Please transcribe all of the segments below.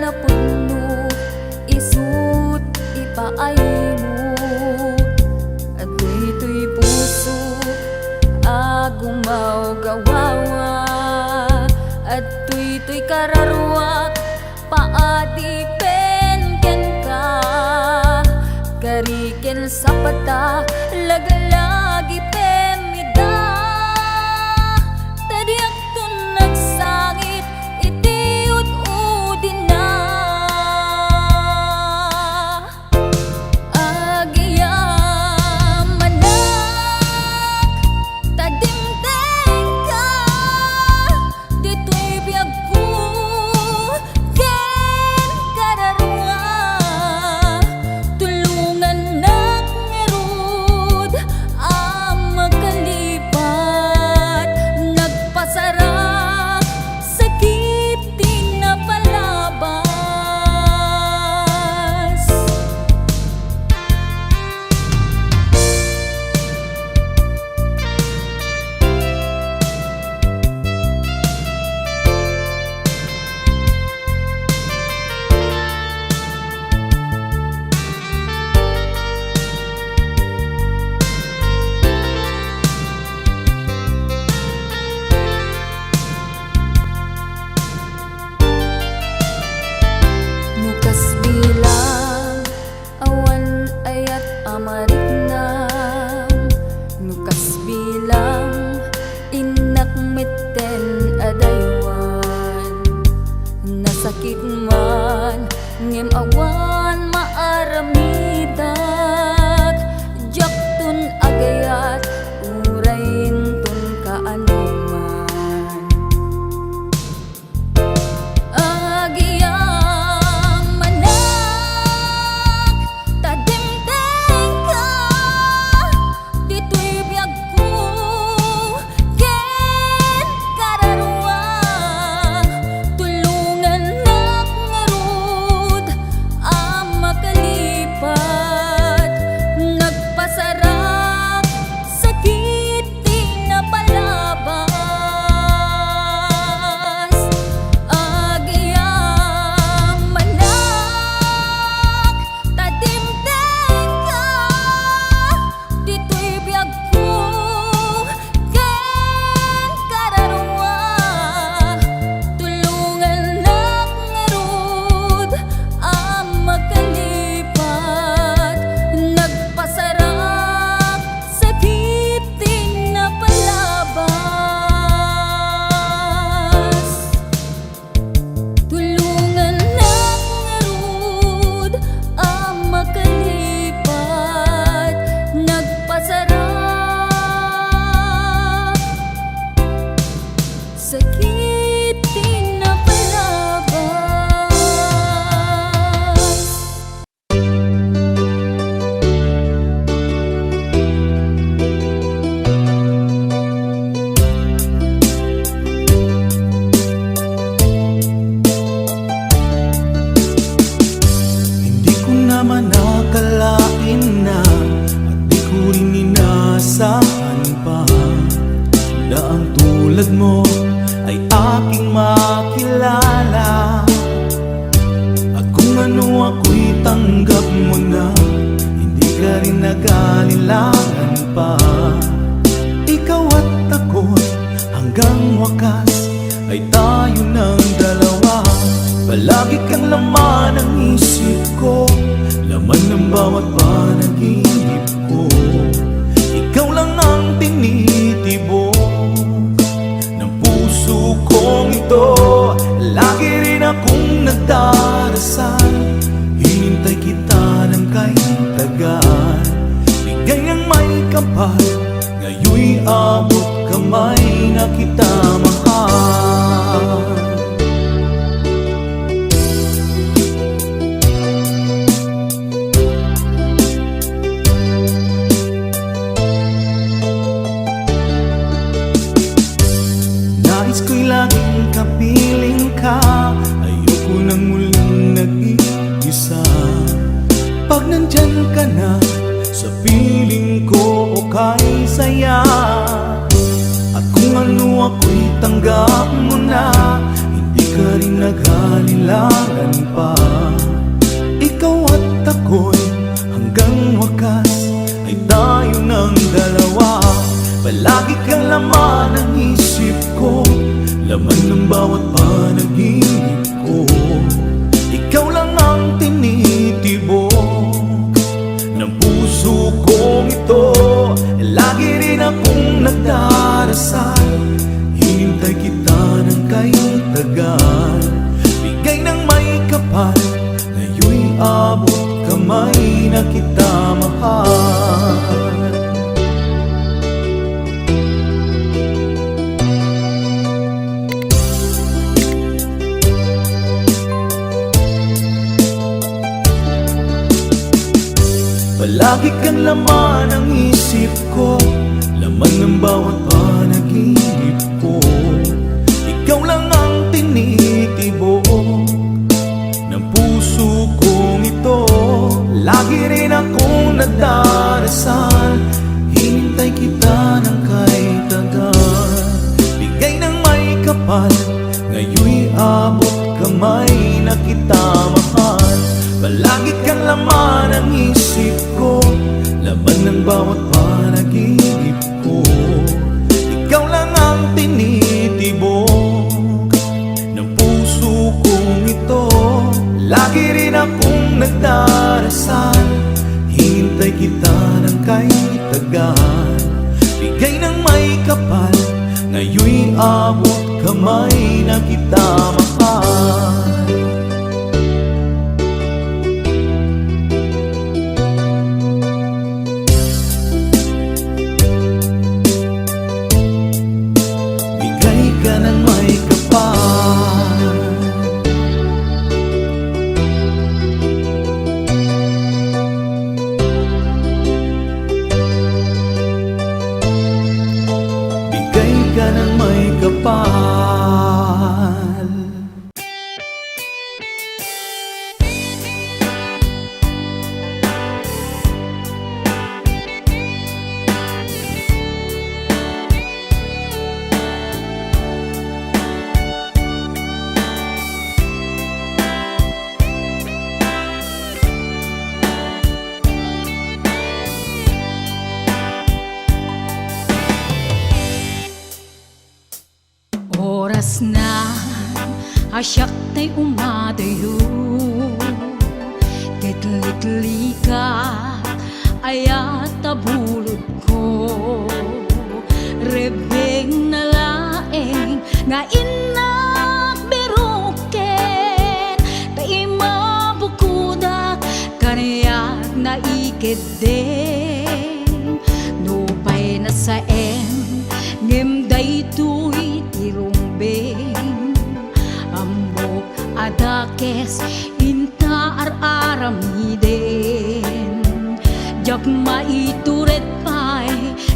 na pudno isut ipaay mo. At dito'y puso agumaw gawawa, at tuy kararwak paadipen ken ka. Kariken sa pata lagalagi pemida, tadiak to nagsangit iti ududin na. Agiyamanak tadimteng ka, dito'y biyag ko ken kararwa. Tulungan nak ngerud ang makalipat, nagpasarap sakit di napalabas. Nukas bilang awan ayat amarik na, nukas bilang inak meten adaywan. Nasakit man ngem awan maaramidak, jaktun agayat urain tun kaanuman. Agiyamanak tadimteng ka, dito'y biyag ko ken kararwa. Tulungan nak ngarud ang makalipat, nagpasarap sakit di napalabas. Agiyamanak tadimteng ka, dito'y biyag ko ken kararwa. Tulungan nak ngarud ang makalipat, nagpasarap sakit di napalabas. Tulungan nak ngarud ang makalipat, nagpasarap sakit di napalabas. Hindi ko naman nakalain na, at di ko rin inasahan pa, na ang tulad mo ay aking makilala. At kung ano ako'y tanggap mo na, hindi ka rin nag-alilangan pa. Ikaw at ako'y hanggang wakas ay tayo ng dalawa. Palagi kang laman ng isip ko, laman ng bawat panaginip ko. Ikaw lang ang tinitibok ng puso kong ito. Lagi rin akong nagdarasal, hinintay kita ng kahit tagal. Bigay ng may kapal, ngayon'y abot kamay na kita mahal. Nais ko'y laging kapiling ka, ayoko nang muling nag-iisa. Pag nandyan ka na sa piling ko, okay saya. At kung ano ako'y tanggap mo na, hindi ka rin naghalilangan pa. Ikaw at ako'y hanggang wakas ay tayo ng dalawa. Palagi kang laman ng isip ko, laman ng bawat panaginip ko. Ikaw lang ang tinitibok ng puso kong ito. Lagi rin akong nagdarasal, hinintay kita ng kay tagal. Bigay ng may kapal, ngayon'y abot kamay na kita mahal. Palagi kang laman ng isip ko, laman ng bawat panaginip ko. Ikaw lang ang tinitibok ng puso kong ito. Lagi rin akong nagdarasal, hinintay kita ng kay tagal. Bigay ng may kapal, ngayon'y abot kamay na kita mahal. Palagi kang laman ng isip ko, laman ng bawat panaginip ko. Ikaw lang ang tinitibok ng puso kong ito. Lagi rin akong nagdarasal, hinintay kita ng kay tagal. Bigay ng may kapal, ngayon'y abot kamay na kita mahal. Ka ng may kapal. Oras na asyak ta'y umadayo, kitli-kitli ka ayat tabulod ko. Rebeng na laeng nga inak biruken, ta'y mabukudak kanayak na ikideng. Nupay na sa ngem daytoy tirumbeng, ambok adakes inta aramiden. Jak maituret pay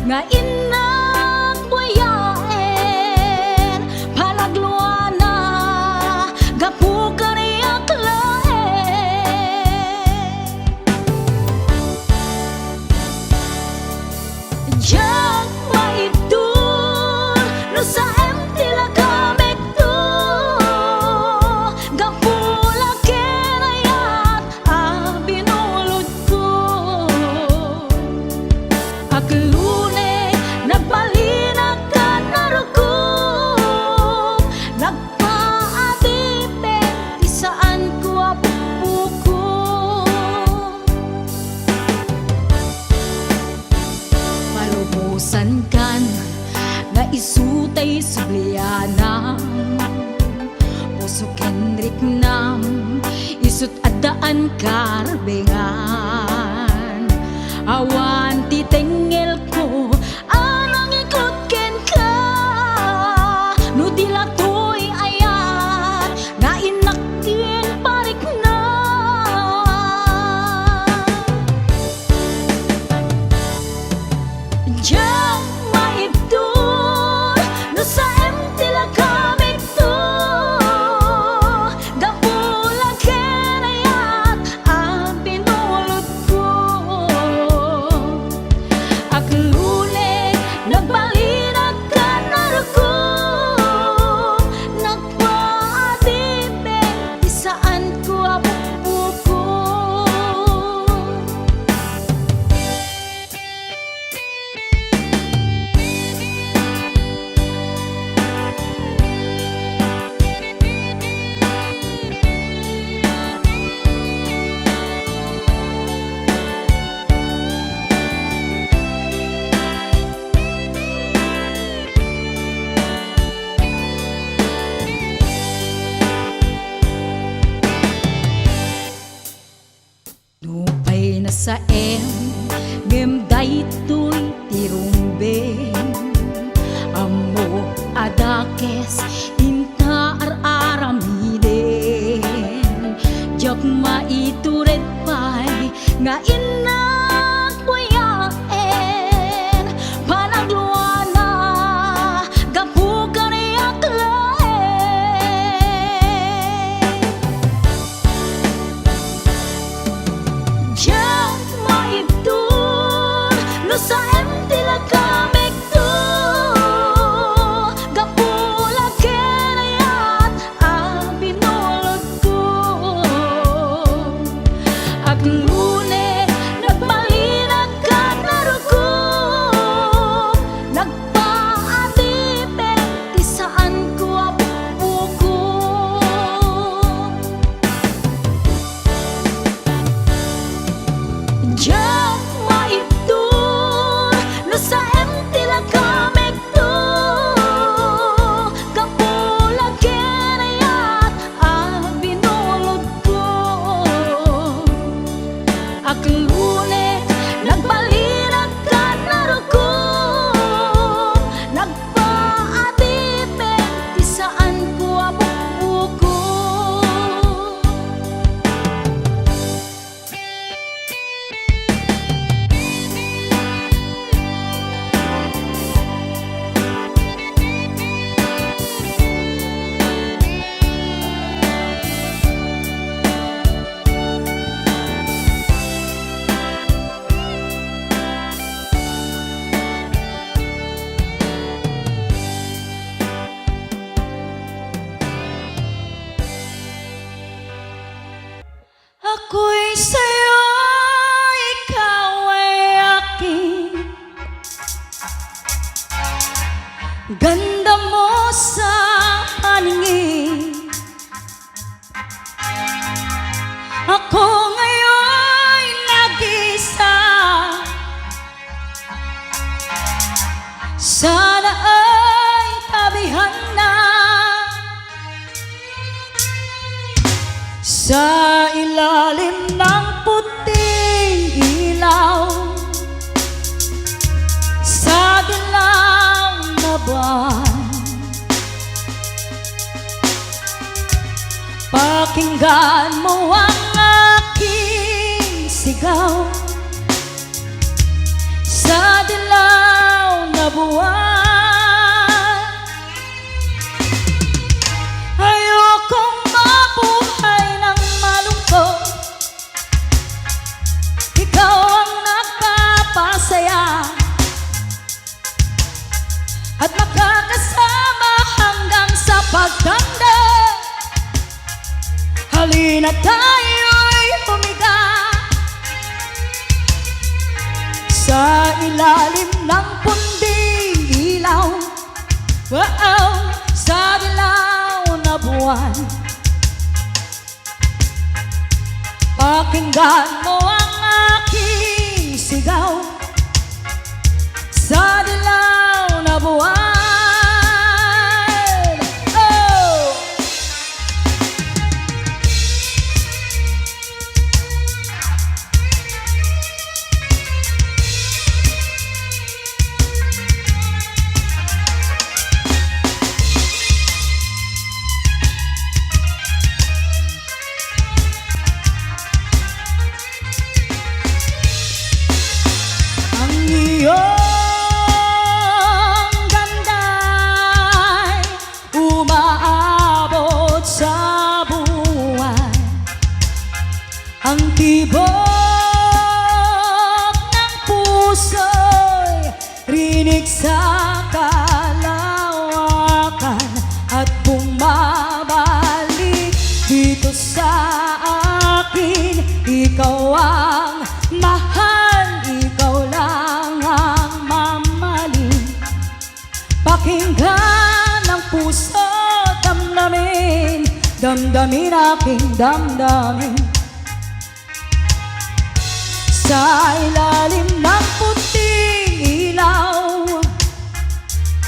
nga inak buyaen, palagluana gapu kaniyak laen. Jak no sa empty la kamek to, gapula kenayat binulod ko. Aklune nagbalinag ka narukog, nagpaadipe di saan ko apupuko. Palubusan kan nga isutay sublianam, puso kenrik nam isut adaan karbengan. Awan titengel ko anang ikot ken ka, no dilatoy ayan nga inakin parik na. Diyan maibdol no sa empty la kamik to, gapula kenayat ang binulot ko. Akla sa ngem daytoy tirumben amo adakes inta araramiden jak maituret pay nga inak buyaen panagluana gapu kaniyak laen jak maibdun no sa tila kamik to gapula kenayat abinulog ko ag lune nagmalinag ka naruko nagpaadipe ti saan ko apuko jak maibdun no sa tila kamik to gapula kenayat abinulog ko ak lune nagbalinag ka naruko nagpaadipe ti saan ko apuko ako'y sa'yo, ikaw ay akin. Ganda mo sa paningin. Ako ngayon nag-isa. Sana ay tabihan na sa ilalim ng puting ilaw, sa dilaw na buwan, pakinggan mo ang aking sigaw, sa dilaw na buwan. Ayokong mabuhay ng malungkot, ikaw ang nagpapasaya at makakasama hanggang sa pagtanda. Halina tayo'y humiga sa ilalim ng punding ilaw, wow, sa dilaw na buwan. Pakinggan mo ang aking sigaw sa dilaw na buwan. Oh! Ang iyong ganda'y umaabot sa buwan. Ang tibok ng puso'y rinig sa kalawakan at bumabalik dito sa akin. Ikaw ang mahal, ikaw lang ang mamahalin. Pakinggan ang puso, damdamin, damdamin aking damdamin. Sa ilalim ng puting ilaw,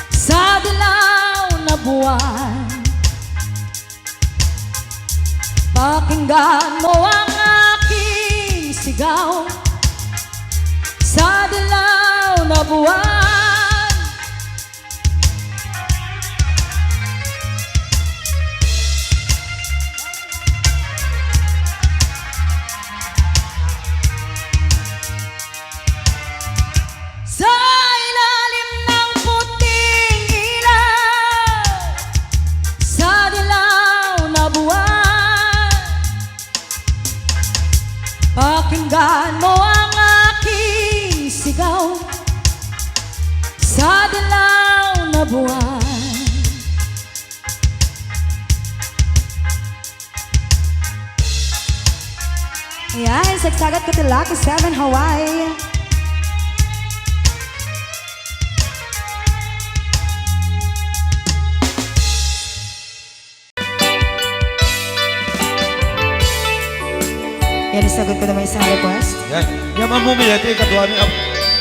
sa dilaw na buwan, pakinggan mo ang aking sigaw buwan. Sa ilalim ng puting ilaw, sa dilaw na buwan, pakinggan mo ang aking sigaw. Sa dilaw na buwan, ayan, sagsagat ko Lucky 7 Hawaii. Yan, isagot ko naman isang request. Yan. Yan mamumili. Ito yung katuwa niya.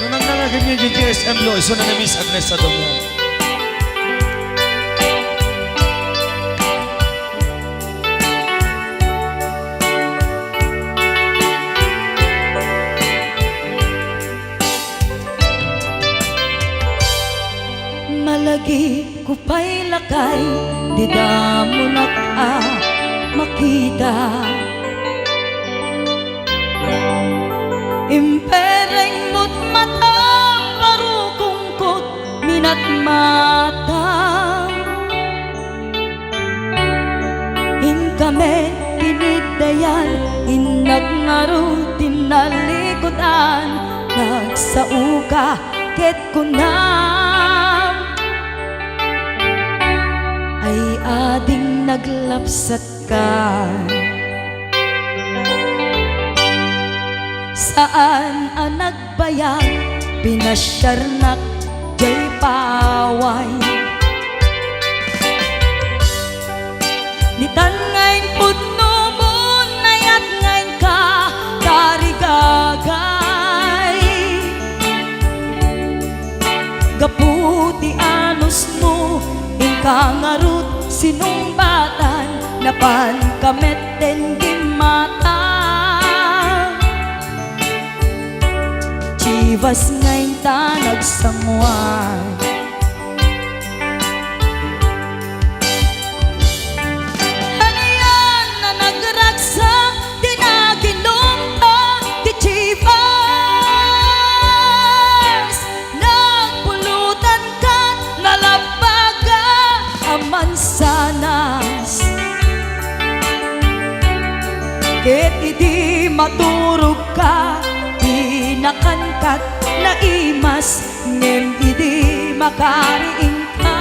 Nung nangangagan niya yung GSM lo, iso na na-miss Agnes sa dong yan. Malagi ko pa'y lakay, di damo makita. Impereng mo't mata, parukungkot, minat mata. In kami tinidayan, inag ngaro tinalikutan, nagsauka ket kunam. Ay ading naglapsat ka. Saan ang nagbayag, pinasyarnak, jay paway. Nitan ngayon pudno mo, nayat ngayon ka, karigagay. Gaputi anos mo, ingkang arut, sinumbatan, napan kamet den gimata. Chivas ngayon ta nagsangwan. Ano yan na nagragsak, di naginom ta, di Chivas. Nagpulutan ka, nalabaga, ang mansanas. Ket idi maturog ka, nakankat na imas, ngem idi makariing ka.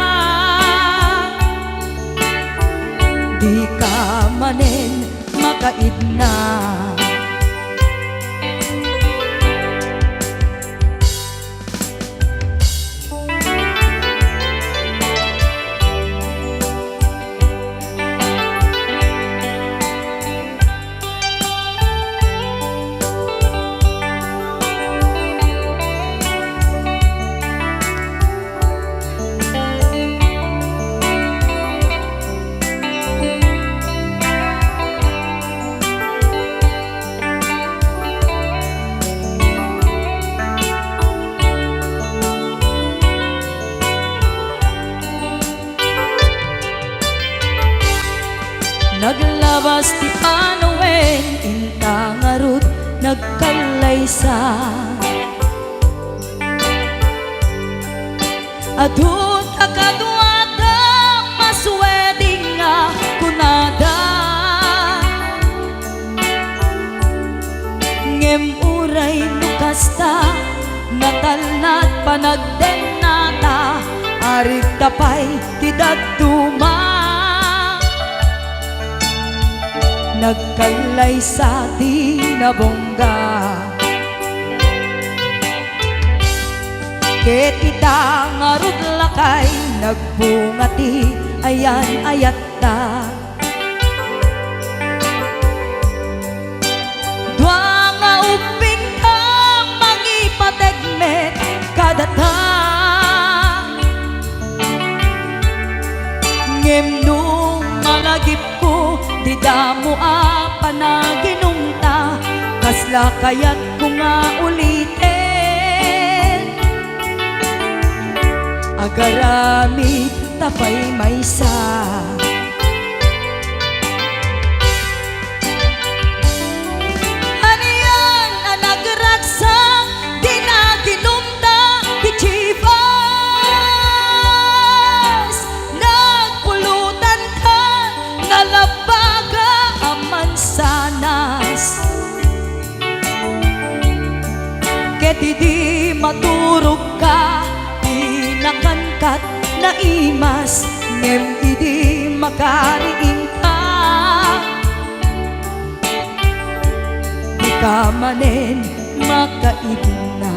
Di ka manen makaidna. Naglabas ti Panoen, intang arut, nagkalaysa. Adut akaduada, masweding nga kunada. Ngem uray nukasta, natalnat panagdenata, arig tapay ti daduma. Nagkalay sa tinabongga. Ket ita ngarud lakay, nagbungati ayan ayatta. Dua nga uping ka, mangipategmet kadata. Ngem nung malagip ko, di damo panaginumta, kasla kayat ko nga ulitin. Agaramid tapay maysa. Aniyan ang nagragsak di na ginumta di Chivas. Nagpulutan ka nalabaga ang mansanas. Ket di maturog ka nakankat na imas ngem idi makariing ka. Di ka manen makaibna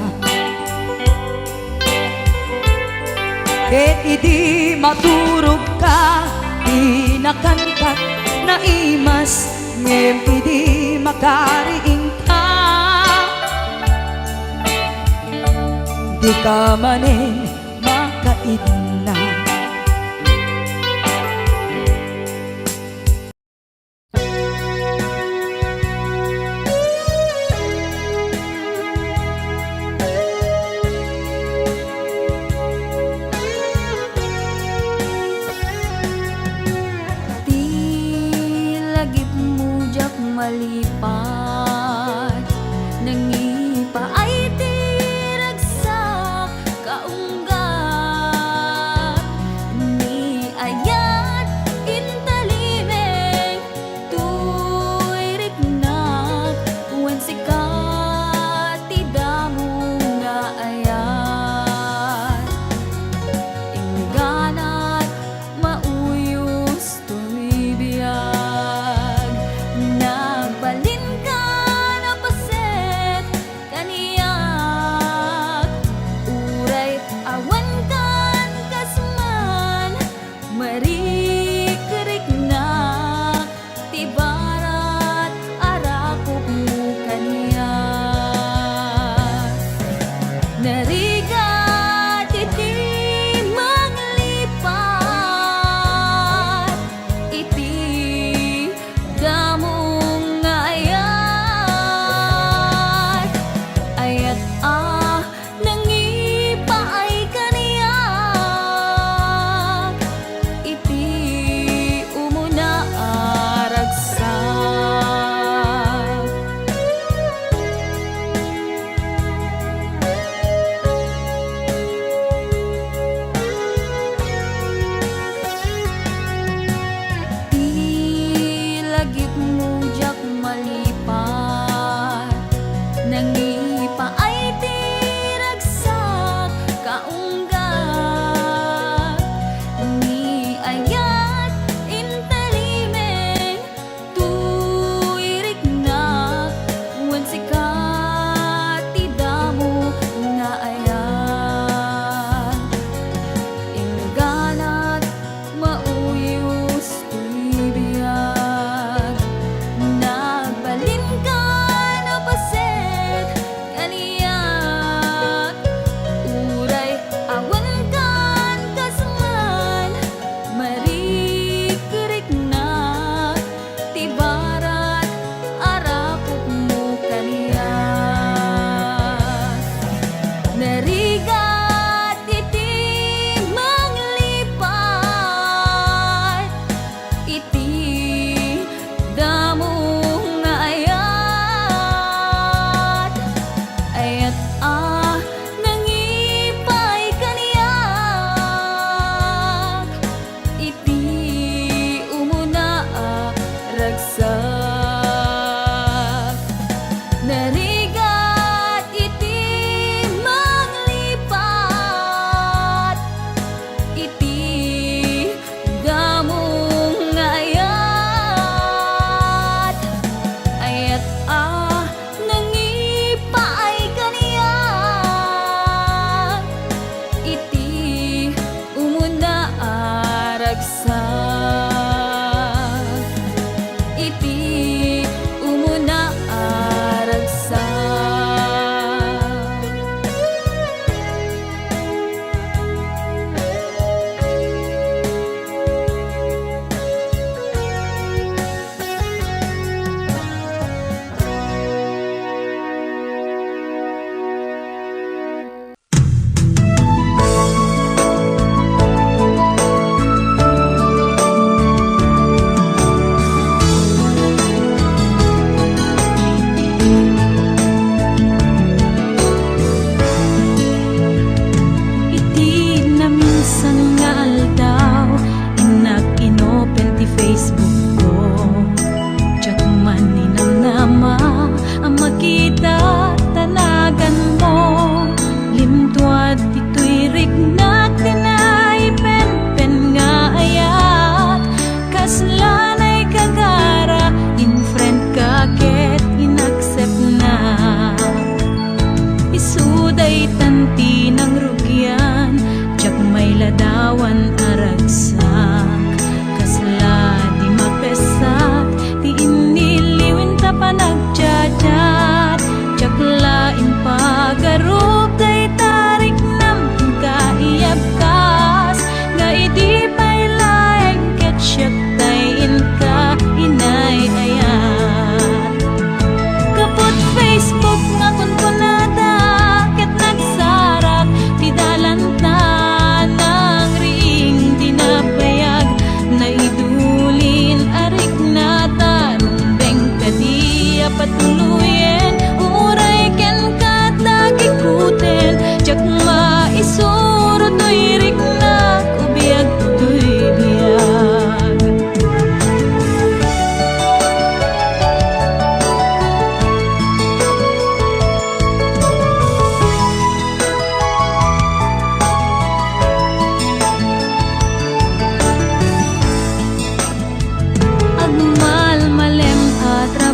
ket idi maturog ka di nakankat na imas ngem idi makariing ka. Di ka manen makaidna. Di lagip mo jak malipat nangipa ay tiragsak kaunggat ni ayat intalimeng tuirik na wen sikat tidamo nga ayat ingganat mauyos tuy biyag nagbalin ka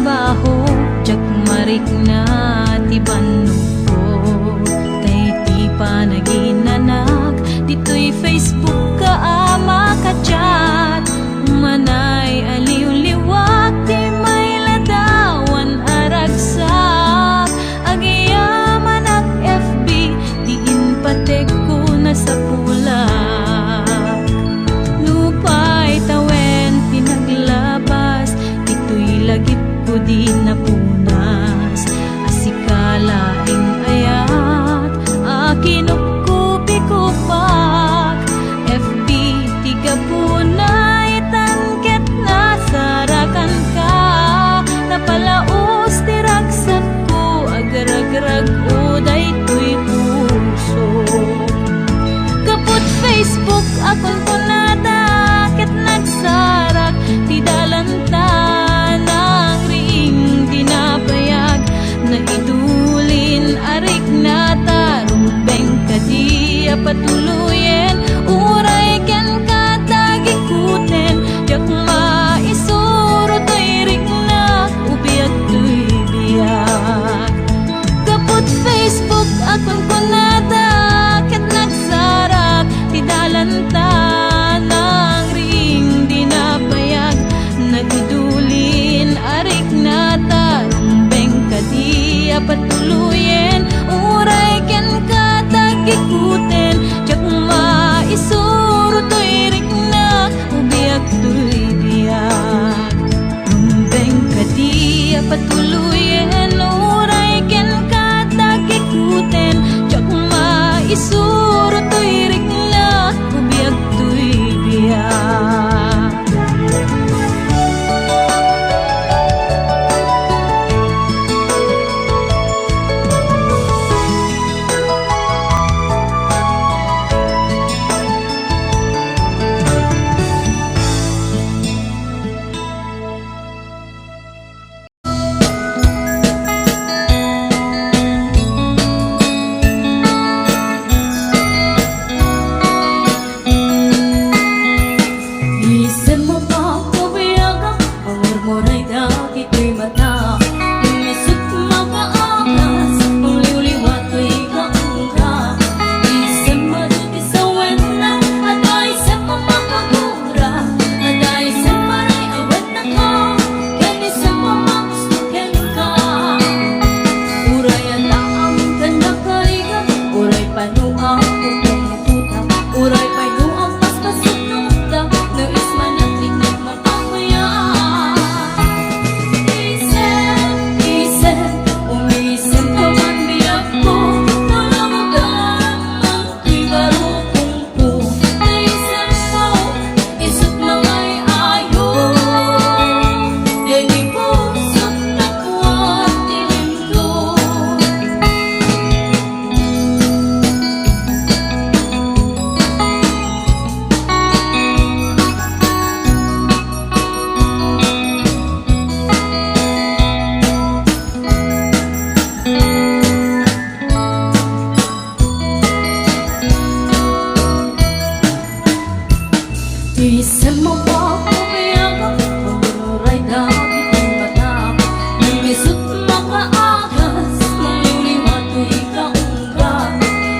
trabaho, jak marik na ti bannog ko. Tay ti panaginanak, dito'y Facebook ka maka-chat. Manay aliw-liwak, ti may ladawan aragsak. Agiyaman ak FB, di inpatek ko na sa pulak. Nupay tawen pinaglabas, dito'y lagip ko di napunas. Asikalaing ayat, akinupkupi ko pak. FB tiga punay tanket na sarakan ka. Napalaos tiragsak ko, agarag-rag o daytoy puso. Kaput Facebook akon ko nadakit nagsarak, ti dalanta ng ring dinapayag. Na idulin arik na tarubeng kadi patuluyen. Uray ken katagikuten, jak maisuro to'y ring na ubiyak to'y biyak. Kaput Facebook akon ko nadakit nagsarak, ti dalanta ng ring dinapayag. Nagidulin arik na tarumbeng kadi patuluyen. Uray ken katagikuten, jak maisuro to'y ring na ubiyak to'y biyak. Rumbeng kadi patuluyen, uray ken katagikuten, jak maisuro to'y ring na ubiyak to'y biyak. Isip mo pa kabiyaga, pangurmuray daki ko'y mata. Inisip makaakas, pangliwliwat ko'y kaungka. Isip maduti sa wena, at isip mo makagura. At isip maray awet na ka, ken isip mo magustukin ka. Uray ata ang kanakariga, uray panuang pagkamututa. Uray panuang paspasunuta, nais man ang tingnan mapapayaan. Isip, umisip ka man biyak ko, nalamagan ang ibarukong ko. Naisip mo, isip lang ay ayaw. Dahil pusot na kuwan tilim ko. Isip mo ba kabiyaga, panguluray daki ko'y mata. Lumisot makaagas, mangliwliwat ko'y kaungga.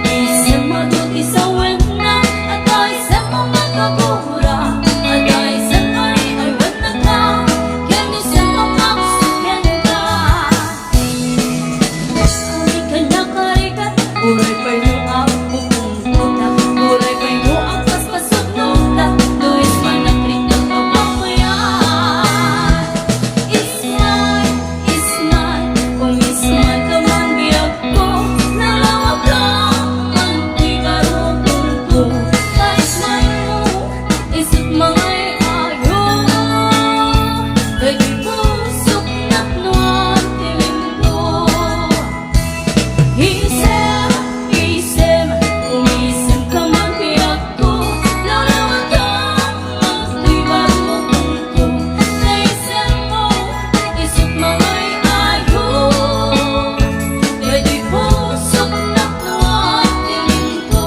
Isip maduti sa wena, at isip mo makagura. At isip maray awet na ka, ken isip mo magustukin ka. Uray ka nakarigat, uray panuang pupungkuta. Uray panuang paspasunuta, luis man ang ring ng mapapayaan. Ismay, kung ismay ka man biyak ko, nalawag lang ang ikarutong ko. Kaismay mo, isip mangay ayaw. Kay di pusok naknuan tilim ko. Isip, umisip ka man biyak ko, nalawag lang ang ikarutong ko. Naisip mo, isip mangay ayaw. Kay di pusok naknuan tilim ko.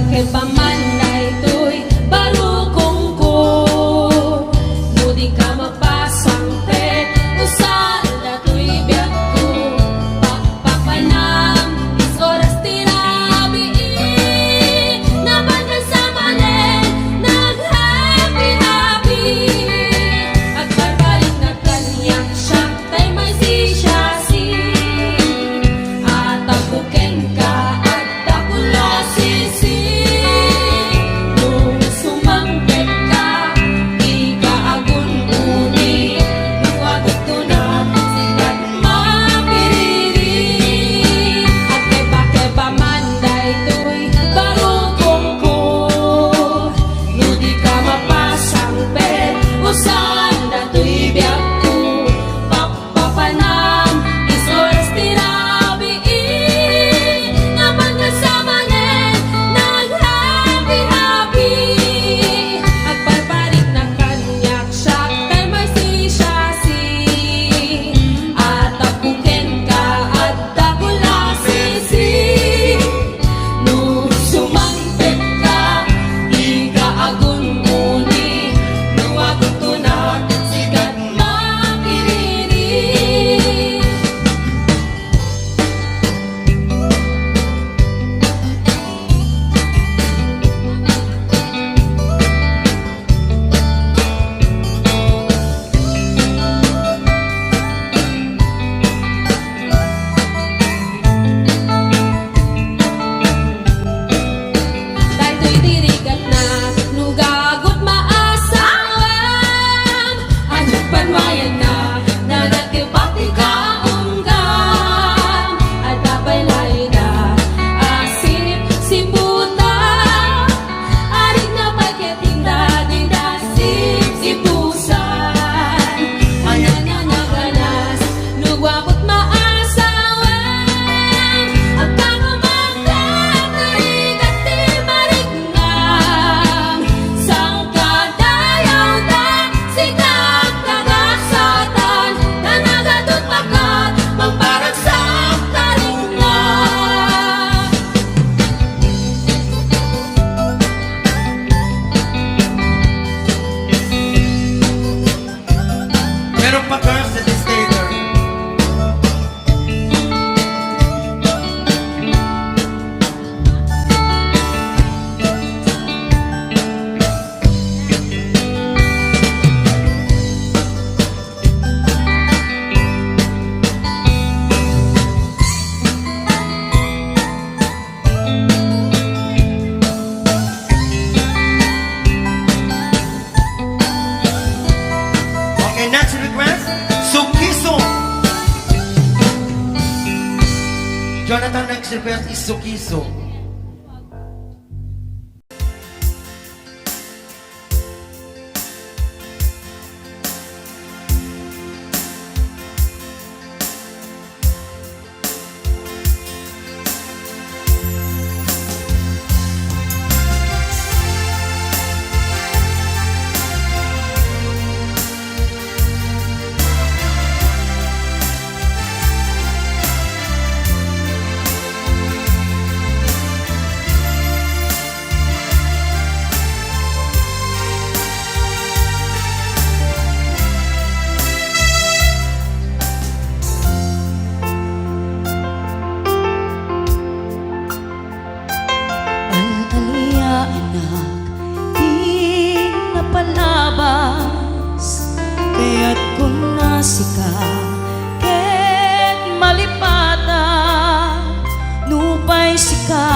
bakit pa man na ito'y barukong ko. No di ka mapasang pet, usan na to'y biyak ko. Papapanam, is oras tinabi. Naman ka sa manin, nag-happy-happy. At barbalik na kanyak siya, tay may si-siya-si. At tapukin ka, at takula sisi. Nung sumangkit ka, di ka agun-uni. Nawagot ko na, sigat mapiriri. At keba-keba man day to'y barukong ko. No di ka mapasang pet, usan na to'y biyak ko. Papapanam, is oras tinabi. Naman ka sa manin, nag-happy-happy. At barbalik na kanyak siya, kay may si-siya-si. At tapukin ka, at takula sisi. Nung sumangpit ka, di ka agun-uni. Nawagot ko na, sigat makiriri. Dahil to'y dirigat na, nugagot maasawan. Anong panwayan na, nanagkipati ka unggam. At dabay layo na, asip simbuta. Aring na pagkatinda, dinasip sipusan. Ayan na naganas, nugagot maasawan. Ang kagumangkat, narigat di marignam. Sang kadayaw na, sigat kagaksatan. Nanagatot pakat, magparagsak taring na. Meron pa girls sa Destator. Okay, next request, Sukiso. Jonathan, next request is Sukiso. Al-alia anak, di napalabas. Kaya't kung nasika, ket malipata. Nupay sika,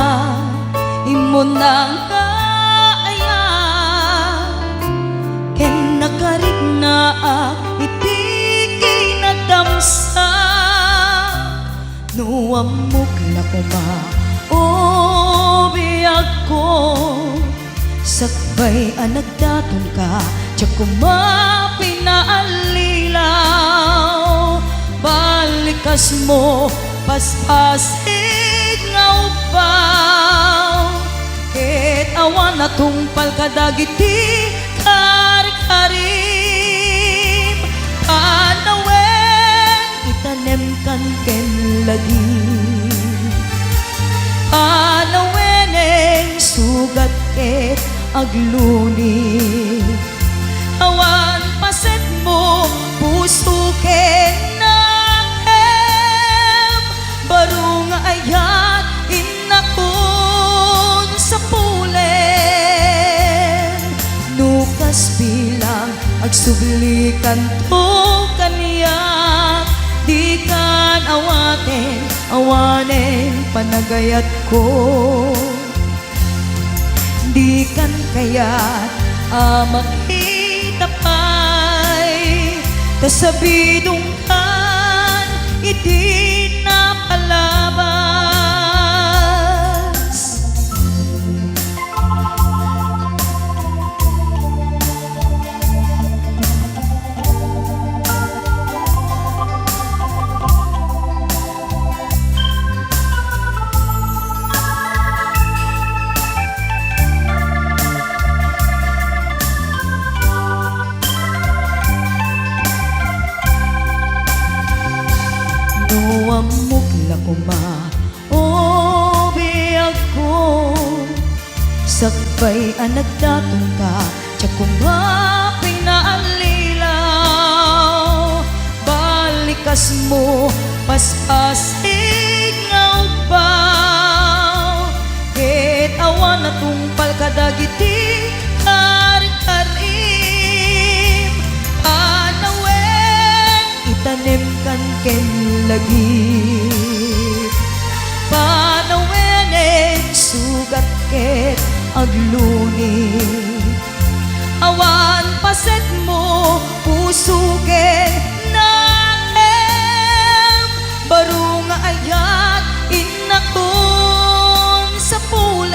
imon nang kaaya. Ken nakarig na iti kinagdamsa. Nuamok na kuma, o biyag ko. Sakbay anagdaton ka, tiyak kuma pinaalilaw. Balikas mo, paspasig nga upaw. Ket awan na tungpal kadagiti kar-karim. Panawen, itanem kan ken lagi. Panaweneng agluni. Awan paset mo puso ken nakem, baro nga ayat inakon sa pulen. Nukas bilang agsublikan to kaniya, di kan awanen panagayat ko. Di kan kayat makita pa'y tasabidong kan iti na palabas. Amukla ko o biyag ko, sakbay anak datong ka, tsak kumaping naalilaw. Balikas mo, paspasig nga upaw, ket awan na tungpal kadagiti karim-karim. Panawen, itanim kan ken lagi, panawenen sugat ket agluni. Awan paset mo puso ken nakem, baro nga ayat inakon sa pulen.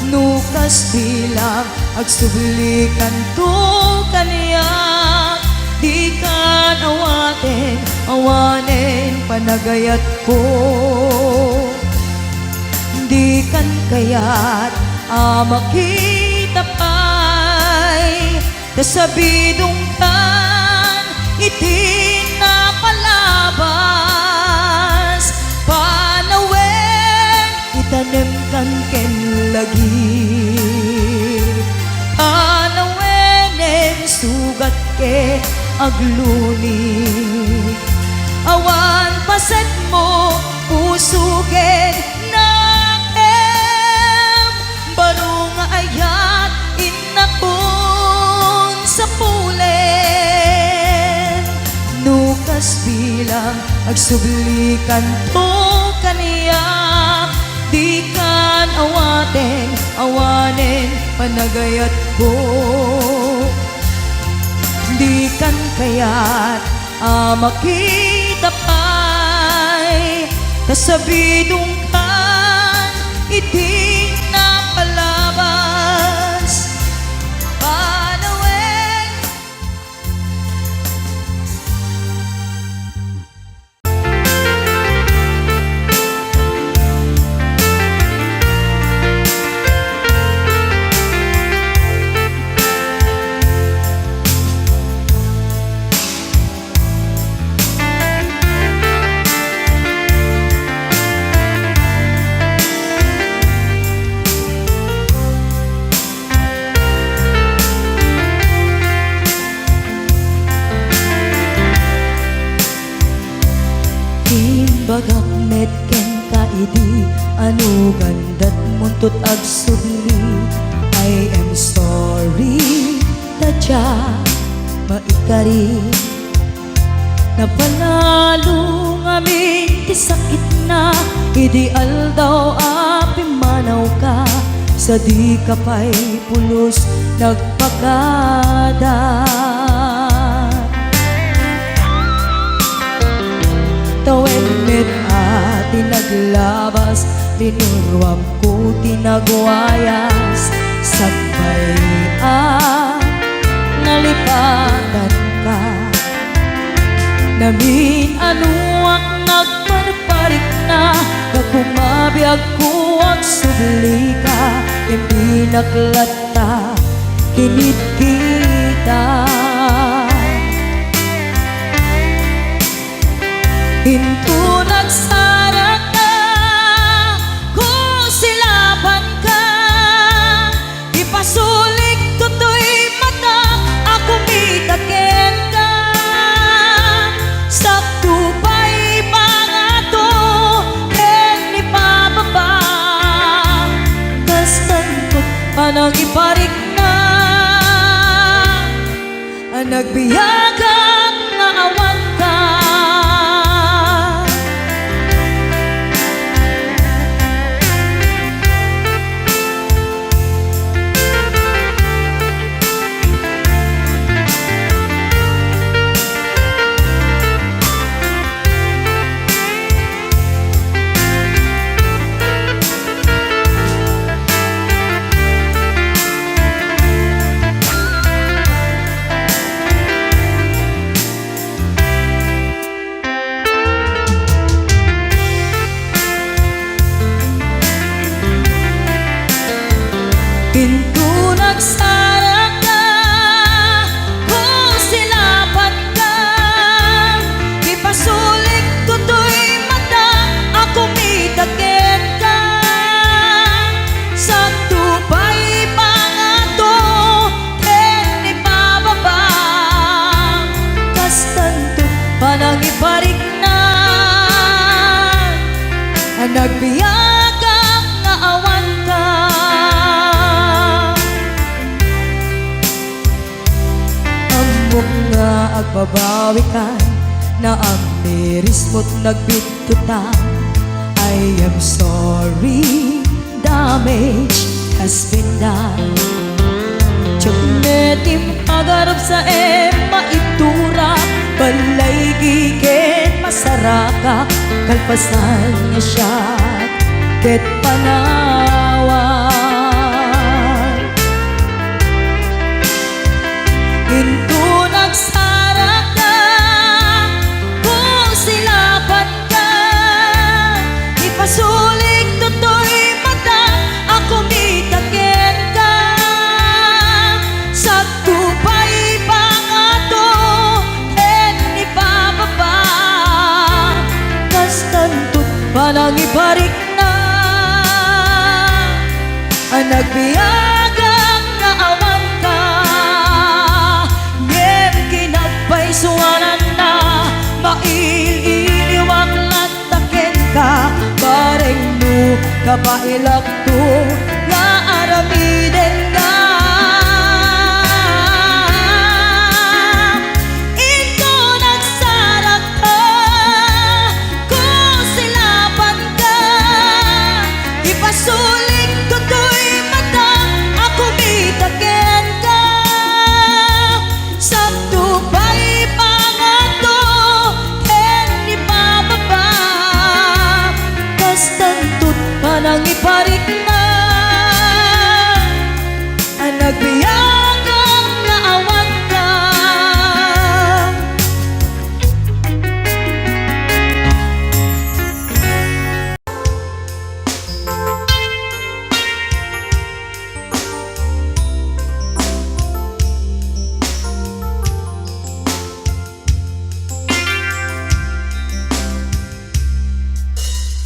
Nukas bilang agsublikan to kaniya, di kan awanen panagayat ko. Di kan kayat makita pa'y tasabidong kan iti na palabas. Panawen, itanem kan ken lagi, panawenen sugat ket agluni. Awan paset mo puso ken nakem, baro nga ayat inakon sa pulen. Nukas bilang agsublikan to kaniya, di kan awanen panagayat ko. Di kan kayat makita pa'y tasabidong kan iti na palabas. Panawen. Bagak met ken kaidi, anu gandat muntut agsubli. I am sorry, tadya maikari, napanalo ngamin ti sakit na, ideal daw api manaw ka, sa di ka pa'y pulos nagpagada. Tawen met ati naglabas, tinurwam ko tinagwayas, sakbay nalipatan ka. Namin anuak nagparparik na, nagkumabiyag ko ang subli ka, hindi naklata, kinit kita. Hinto nagsarat na kung silaban ka, nagbiyagang maawan ka. Pinto nagsara ka, kung silapat ka, ipasulik tutoy mata, ako mitagit ka. Sa tupay pangato, ken ipababa, kastanto panang iparik na, nagbiyagang naawan ka. Amok nga agbabawi ka, na ang miris mo't nagbitutan. I am sorry, damage has been done. Tiyagnetim agarap sa maitura, balay gigen masaraka, kalpasan niya siya, ket panawan. Into nagsara ka, kung silapat ka, ipasulik tutoy mata, ako mitagit ka. Sa tupay pangato, ken ipababa, kastantot panang iparik na, nagbiyagang naawan ka. Ngem kinagpaisuanan na, maililiwag lataken ka, bareng mo kapailak to, nga aramiden ka. Ito nagsara ka, kung silapan ka, ipasulik tutoy mata, ako mitagit ka. Sa tupay pangato, ken ipababa, kastantot panang iparik na, nagbiyagang naawan ka.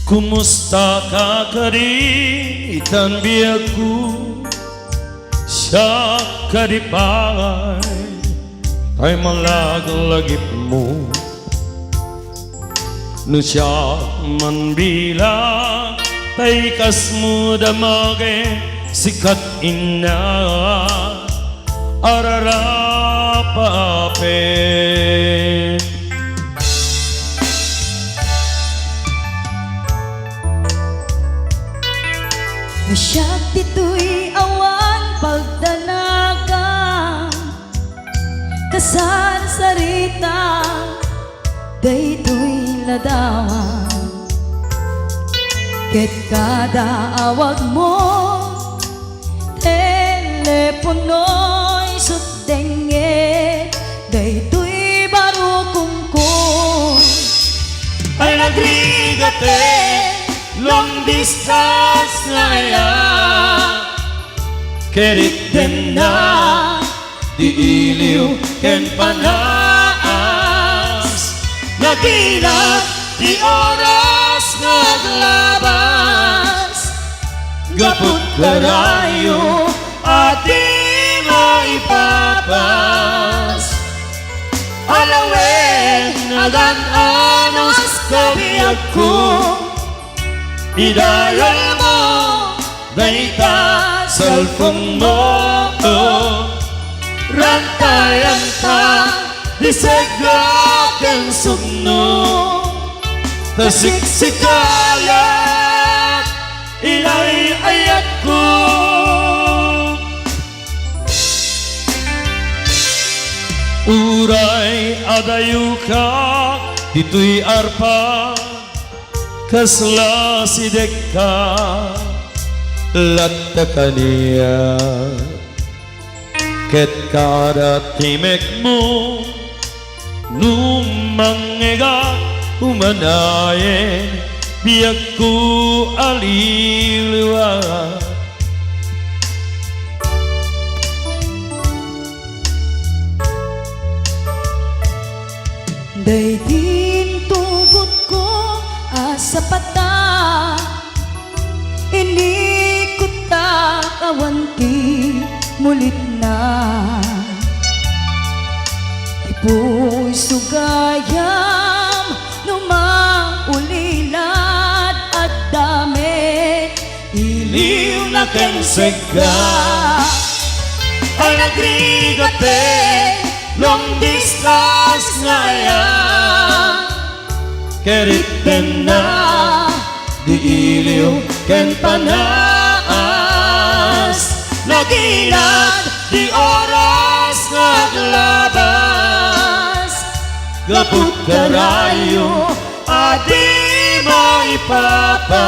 Kumusta ka kari itan biyaku sa kadipay ay malaglagip mo no siya man bila tay kas mo damage sikat ina ararapapen. Nasyak dito'y awan pagdanagan, kasan sarita daytoy ladawan. Ket kada awag mo, telepono'y sutenge, daytoy barukungkong Ay nagrigate long distance na ya kerit din na di iliw ken panaas nagilat di oras naglabas gaput karayo ati maipapas alawen nagan anos kabiyak ko idayal mo Daita cellphone mo Rantayan ka segak ang sugno Tasiksikalat Ilay ayat ko Uray adayu ka Dito'y arpa Kasla sidek ka Latta kaniya Ket kada timek mo Numangega umanayen Biyak ko aliliwa Daytin tugot ko asa pata Inikot ta kawanti mulit na Ipo'y sugayam Numaulilad at damit Iliw na ken sega Ay nagrigate Long distance ngaya Keriten na Di iliw ken panaas Nagilad di oras naglabas Gaput karayo Adi maipapas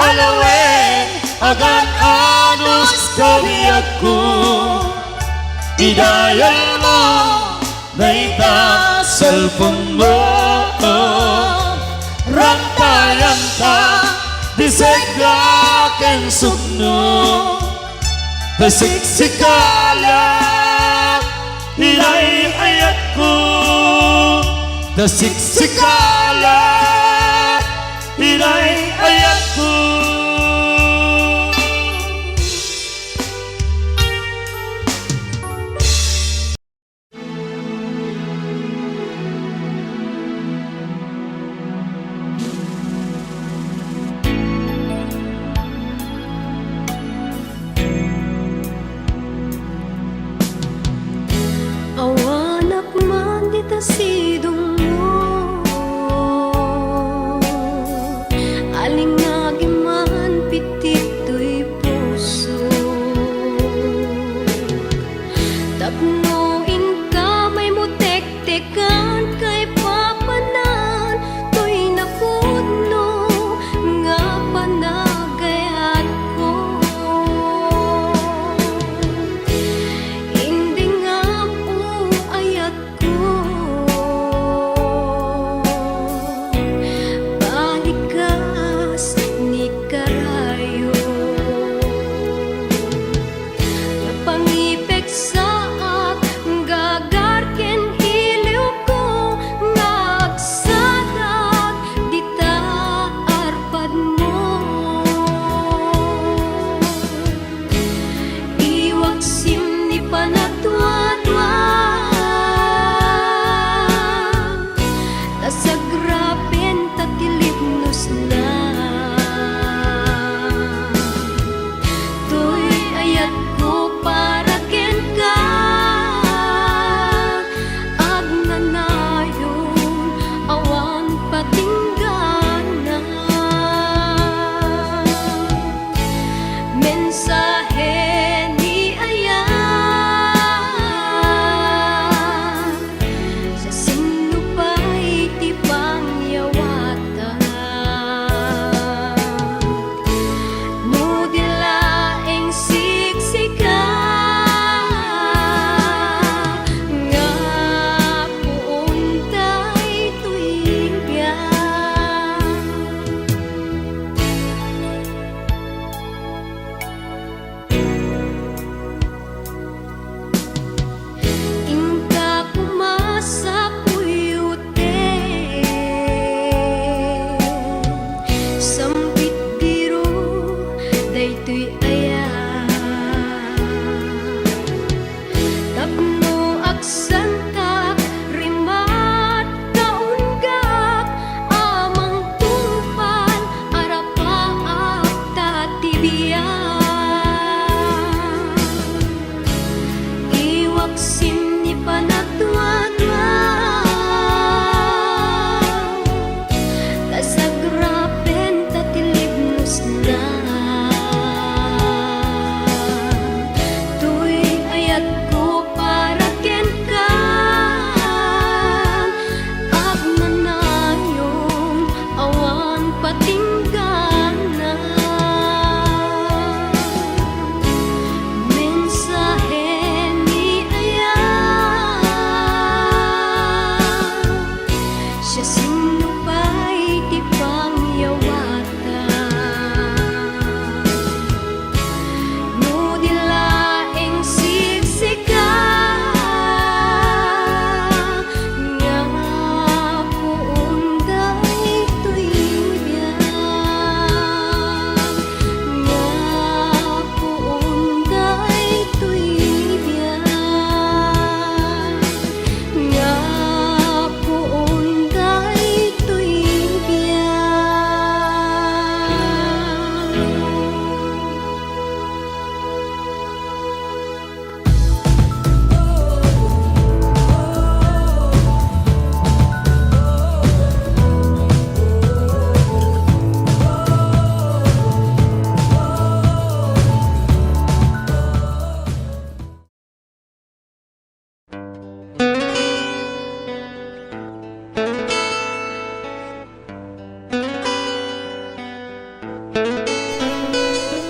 Alawen agad anos kawiyak ko Idayal mo Naita cellphone mo Ranta-ranta Di segak ang sugno Tasiksikala Ilay ayat ko Tasiksikala Ilay ayat ko Awanak man dita sidong mo patinggan na mensahe ni Aya. Siya sino ba'y di pangyawatan, no dilaing sigsika nga puunday tuwibyan, nga puunday tuwibyan, nga puunday tuwibyan.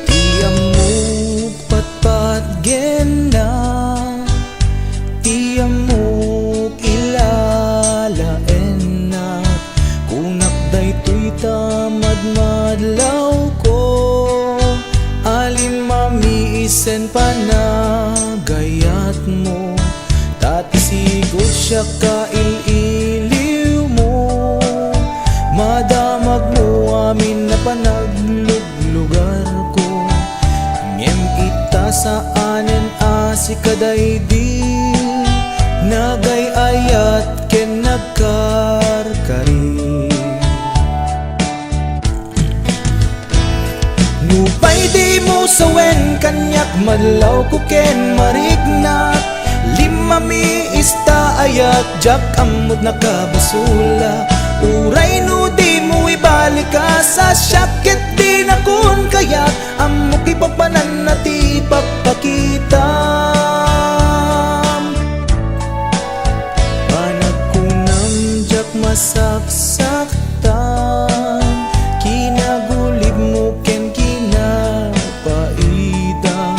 Tiamuk patpat gena, tiamuk ilalaen na, kunak daytoy tamad madlaw ko, alin mamiisen pa na gayat mo, tatisigod siya kaililiw mo, madamag mo amin na panagluglugar ko, ngem ita saanen asi kaday di nagay ayat ken nagkarkari. Nupay di mo sawen kanyak madlaw ko ken marignak, lima mi ista ayat jak amod nakabasula, uray no di mo ibalik ka sa syakit di na kun kaya amok ipapanan na ti pagpakita. Panagkunam jak masaksaktan, kinagulib mo ken kinapaidang,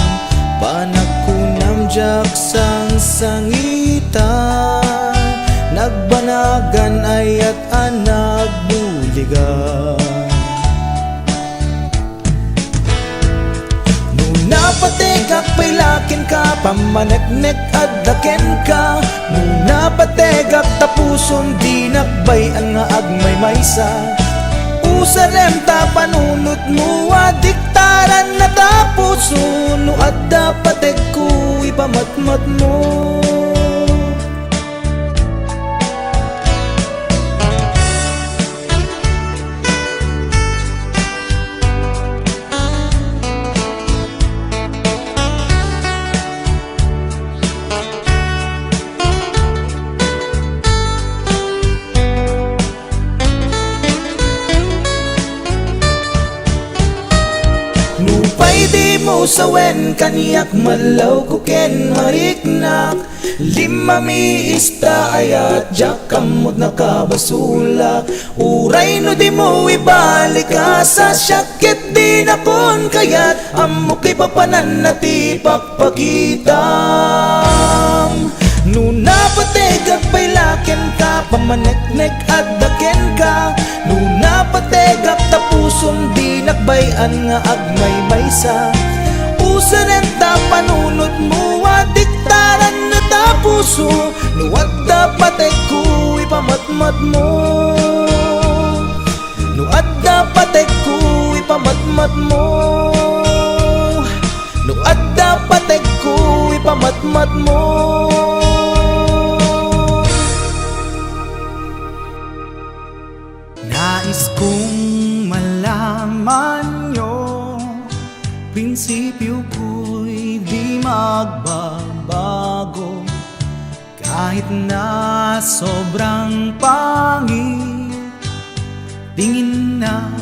panagkunam jak sang-sangitan, nagbanagan ayat anak buligan. Napategak pailakin ka, pamaneknek at daken ka, muna pategak tapuson di nakbay ang nga agmay maysa, usarem ta panunot mo adiktaran na tapuson, no at dapatek ko ipamatmat mo. Nupay di mo sawen kaniyak madlaw ko ken mariknak, lima mi ista ayat jak kamot nakabasulak, uray no di mo ibalik ka sa syakit di na kon kayat amok ipapanan na ti pagpakitam. Nuna pategak pailaken ka, pamaneknek at daken ka, nuna pategak tapuson di nakbayan nga agmay maysa, usanen ta panunot mo adiktaran na tapuso, nuwag dapatek ko ipamatmat mo, nuwag dapatek ko ipamatmat mo, nuwag dapatek ko ipamatmat mo. Nais kong malaman nyo, prinsipyo ko'y di magbabago, kahit na sobrang pangit tingin ng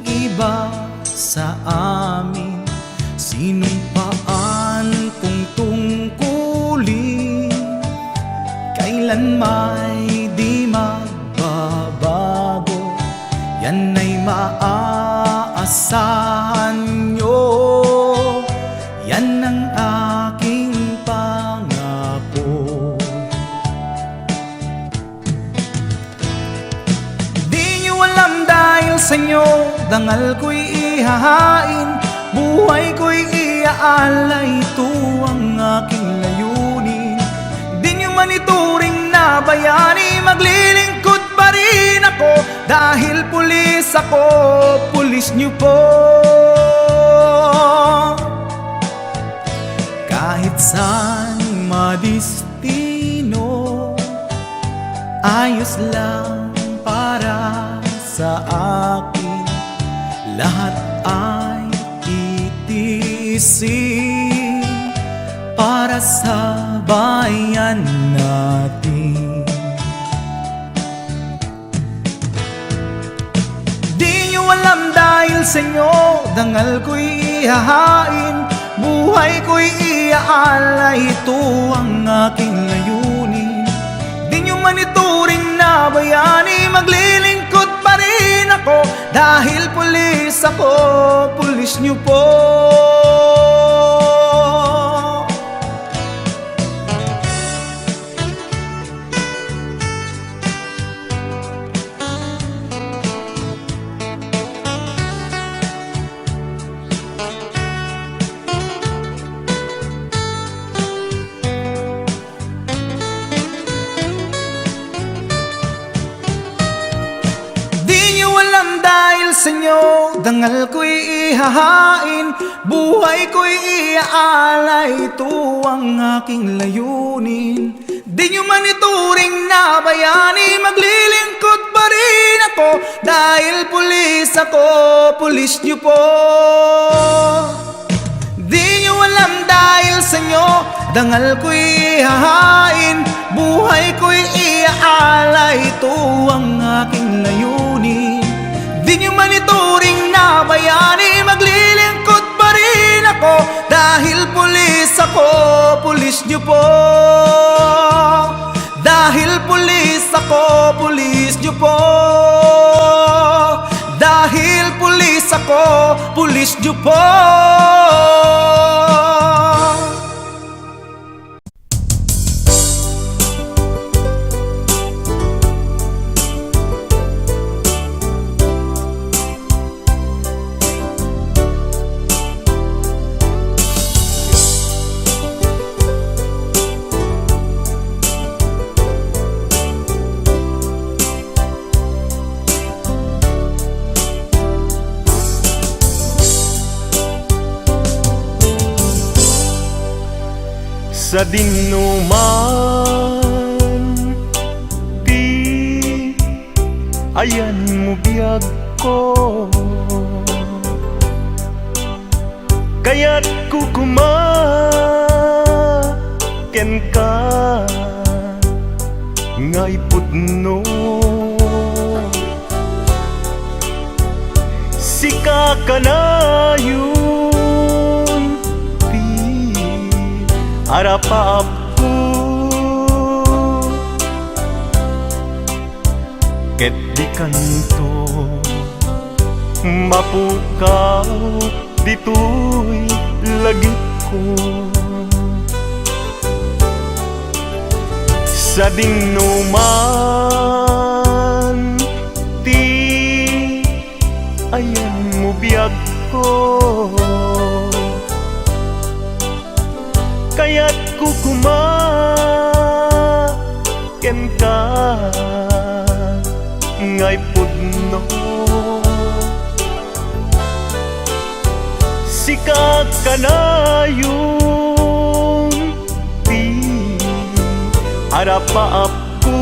iba sa amin, sinumpaan kong tungkulin, kailan may di magbabago, yan ay maaasahan nyo. Yan ang aking pangako. Di nyo alam dahil sa inyo, dangal ko'y ihahain, buhay ko'y iaalay, ito ang aking layunin. Di nyo manituring na bayani, maglilingkod pa rin ako, dahil pulis ako, pulis nyo po. Kahit saan madistino, ayos lang para sa akin. Lahat ay titiisin para sa bayan natin. Di nyo alam dahil sa inyo, dangal ko'y ihahain, buhay ko'y iaalay, ito ang aking layunin. Di nyo manituring na bayani, maglilingkod pa rin ako, dahil pulis ako, pulis nyo po. Dahil sa inyo, dangal ko'y ihahain, buhay ko'y iaalay, ito ang aking layunin. Di nyo manituring na bayani, maglilingkod pa rin ako, dahil pulis ako, pulis nyo po. Di nyo alam dahil sa inyo, dangal ko'y ihahain, buhay ko'y iaalay, ito ang aking layunin. Di nyo manituring na bayani, maglilingkod pa rin ako, dahil pulis ako, pulis nyo po. Dahil pulis ako, pulis nyo po. Dahil pulis ako, pulis nyo po. Sa dinuman, di ayan mo biyag ko, kaya't kukumaken ka ngay pudno. Sika ka na yun, harapap ko, ket di kanto mapukaw, dito'y lagip ko. Sa dinuman, di ayan mo biyag ko, kaya't kukumaken ka ngay pudno. Sika ka na yung harapaap ko,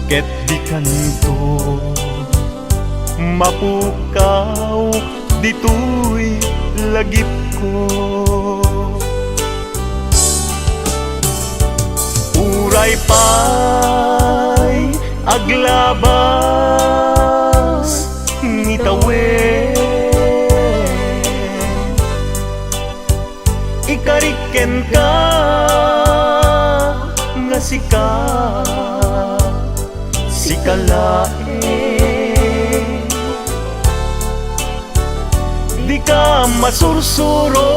ket di kanto mapukaw, dito'y lagip ko. Uray pa'y aglabas ni tawen, ikariken ka nga sika kalain. Di ka masursuro,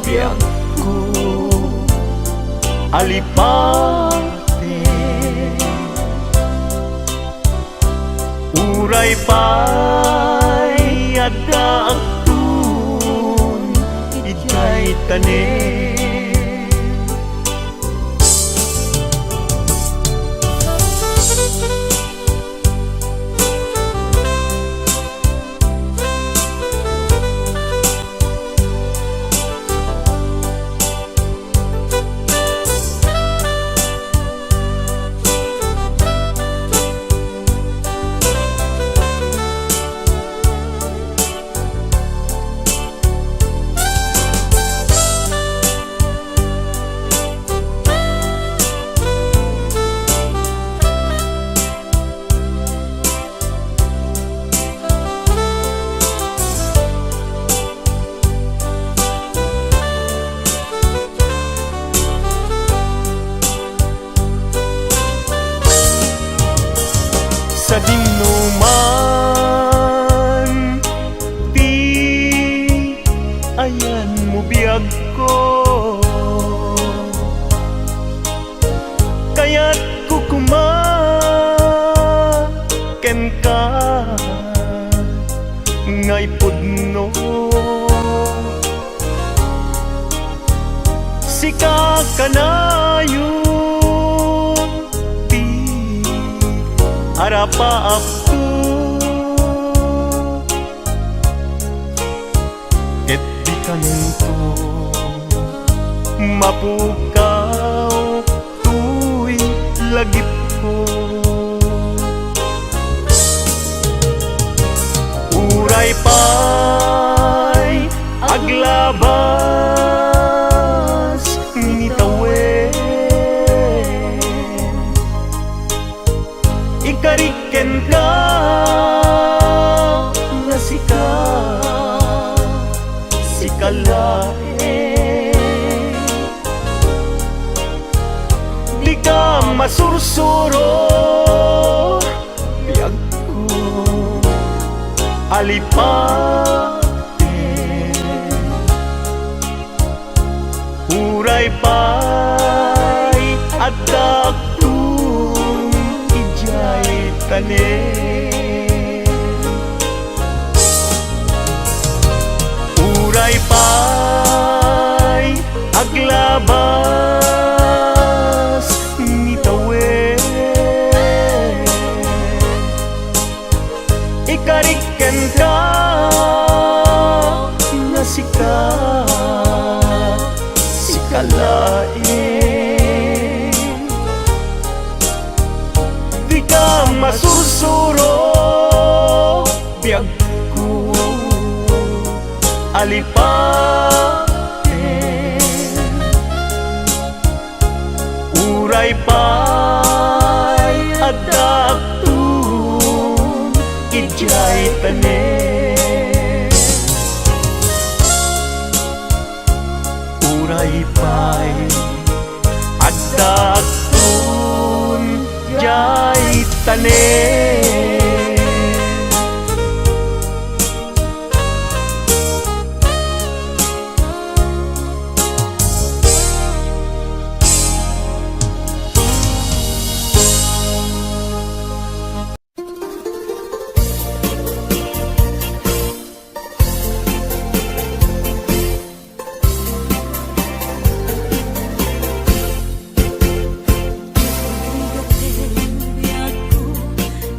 biyag ko alipate. Uray pa'y adda agtun, ijay tanin. Sa dinuman, di ayan mo biyag ko. Kaya't kukumaken ka ngay pudno. Sika kanayon harapa aku ket di kanto mapukaw tuy lagip ko. Uray pa'y aglabas nitawen, ikariken ka nga sikalain. Di ka masursuro, biyag ko alipate. Uray pa'y adda tanin. Uray pa'y aglabas nitawen, ikariken ka nga sikalain. Di ka masursuro, biyag ko alipate. Uray pa'y adda agtun, ijay tanin. Uray pa'y adda agtun, jay tanin.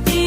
Di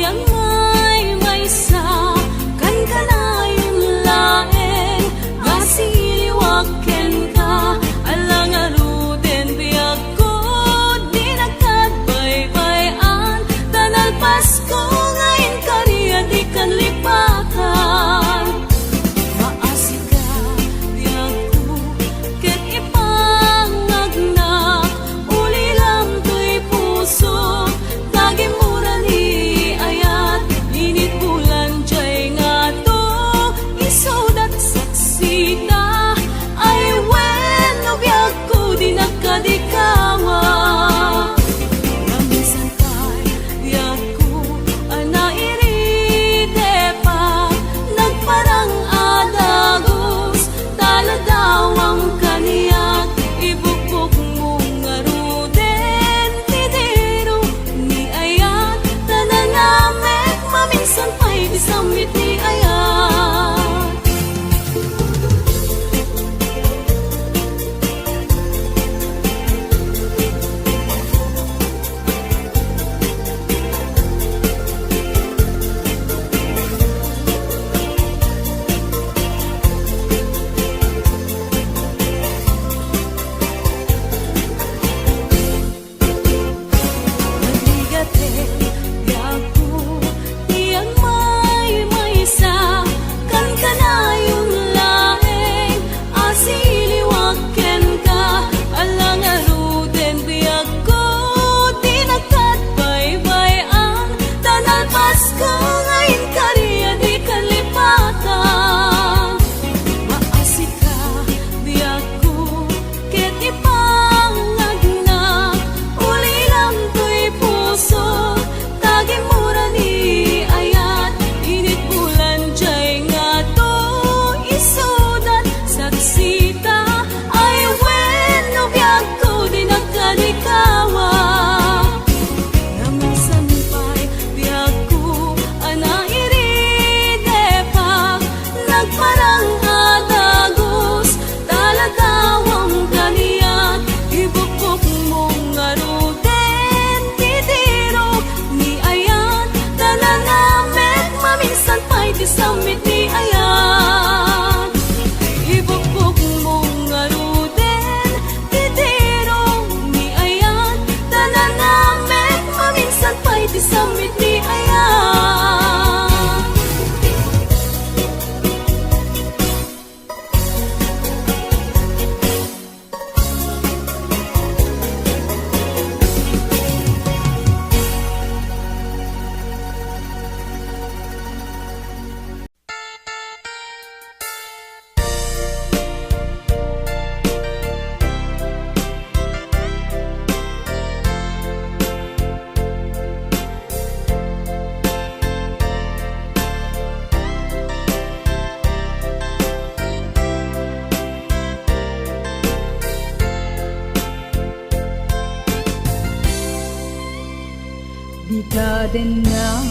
Di ka din na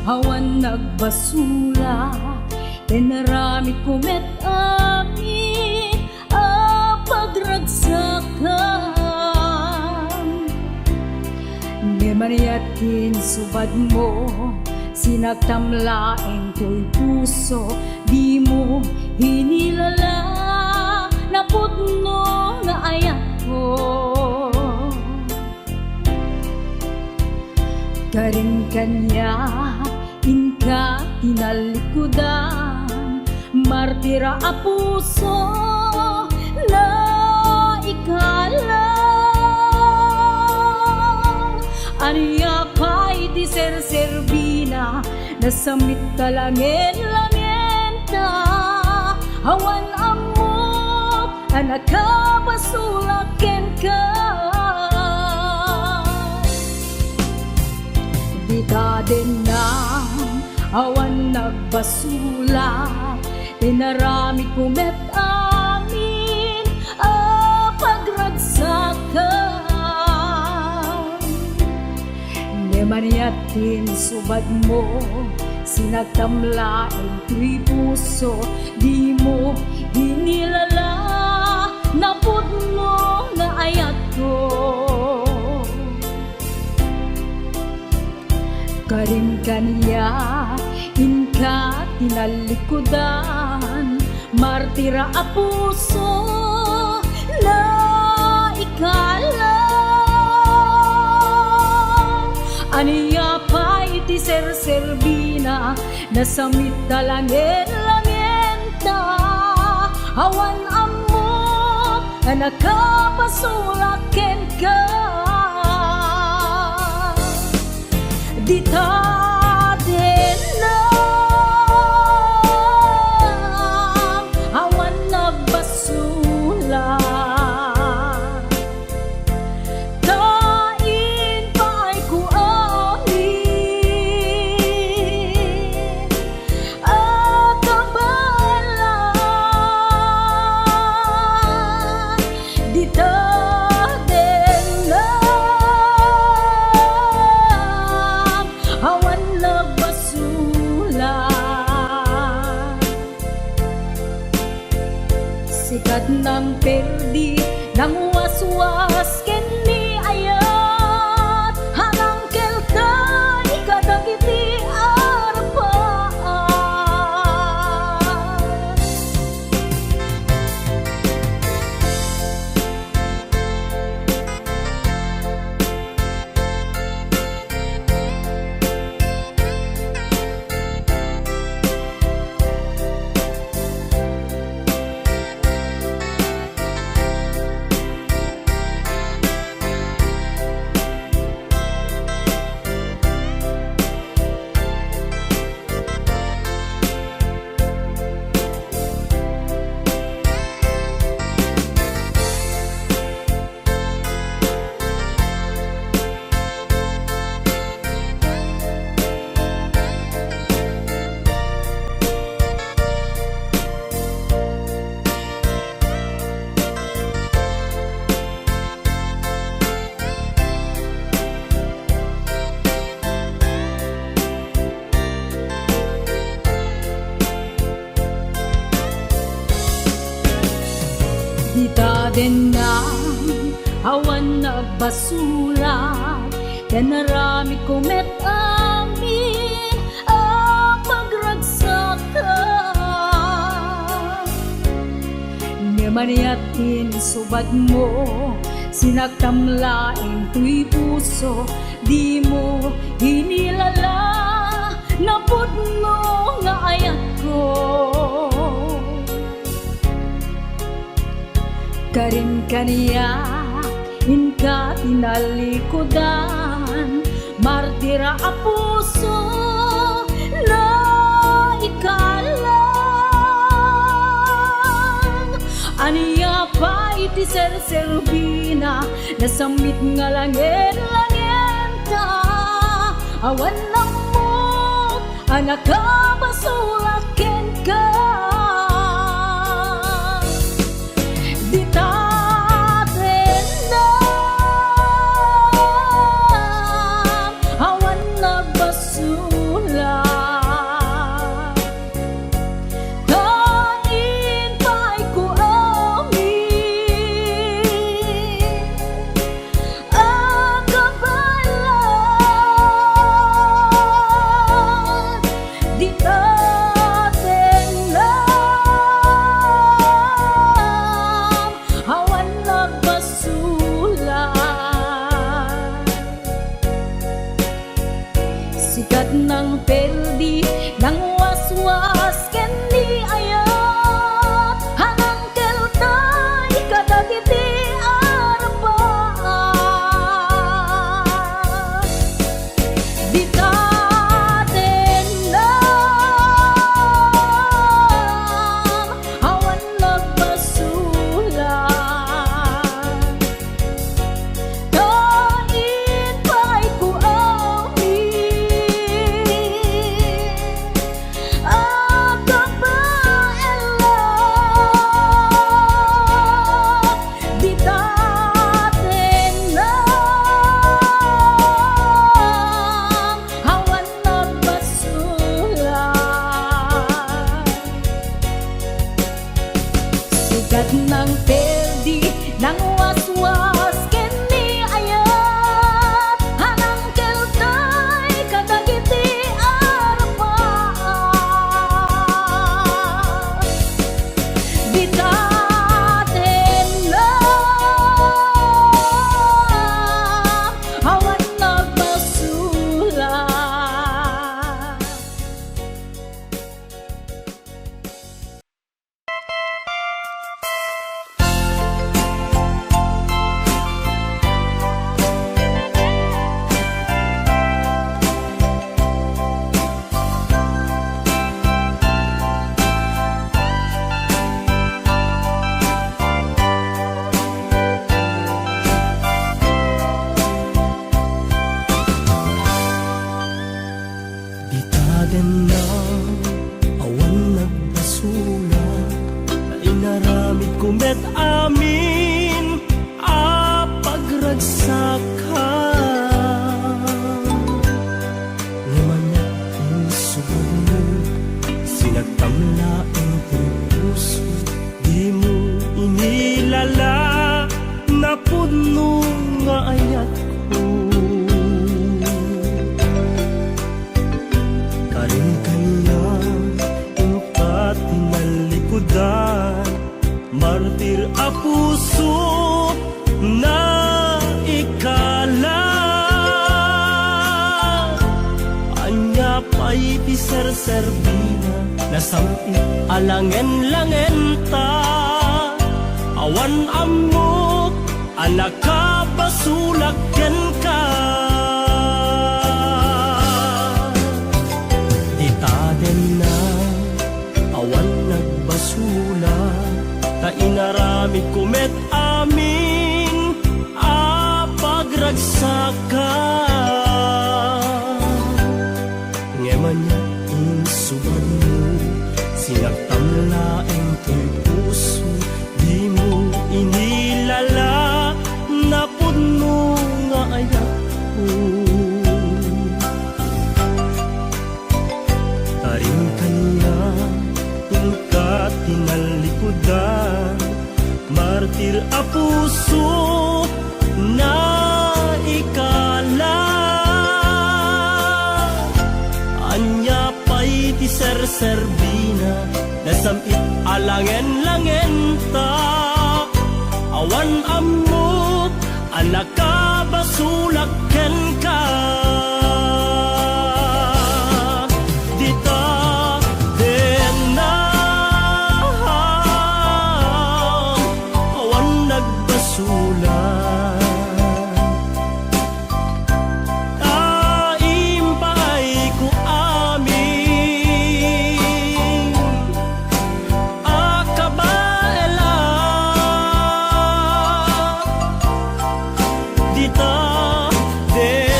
hawan nagbasura, Tinaramit kumet amin ang pagragsakan. Di mariatin subad mo, sinagtamlaeng to'y puso, di mo hinilala na putno na ayat ko. Karin kanya inka tinalikudan, martira a puso na ikalang. Aniya pa'y di ser-serbina, nasamit talangin-langenta, hawan amok, anak ka pasulaken ka. Di ka din na awan nagbasula, tinaramit kumet amin ang pagragsakan. Di maniatin subad mo, sinagtamlaeng tuy puso, di mo hinilala na putno na ayat ko. Karin kanya inka tinalikudan, martira a puso na ikalang. Aniya pa'y ti ser-serbina, nasamit talangin-langenta, hawan amok, anak ka pasulaken ka. Di ta din lang awan nagbasula, tain pa'y kuamin at kabalan. Di ta awan nagbasula, sikat ng perdi ng waswas ken ni ayat, hanang kelkay kadagiti arpaan. Di ta din na awan nagbasula, tinaramit kumet amin ang pagragsakan. Di maniatin subad mo, sinagtamlaeng tuy puso, di mo hinilala na putno nga ayat ko. Karin kaniya inka tinalikudan, martira a puso na ikalang. Aniya pa'y ti ser-serbina, nasamit nga langin-langenta, awan amok, anak ka pasulaken ka. Di ta din lang Sikat ng perdi ng waswas kendi ayat hanang keltay kadagiti arapat ditaten lang awan nagbasulan kain pa'y kuamin at kabaelan ditaten lang awan nagbasulan sikat ng perdi ng waswas kendi ayat hanang keltay kadagiti arapat ditaten lang awan nagbasulan. Ditaden na awan nagbasula na inaramid kumet amin a pagragsakan Limanya insuban mo sinagtamla ang puso di mo inilala na puno nga ayat ko karin kanya ang patinalikudan martir a puso na ikala anya pa'y piserserbina na sampi alangen-langen ta awan amok anak ka basulagken ka ditaden na awan nagbasula ta inaramid kumet amin a pagragsakan ngeman niya insuban mo sinagtamlaeng to'y puso di mo inilala na puno nga ayak ko tarin kanya tungkat tinalikudan martir a puso na ikala anya pa'y ti serserbina na samit alangen-langen ta awan amok anak ka basulagken ka dita den na awan nagbasulan taim pa'y ku amin akabaelan dita den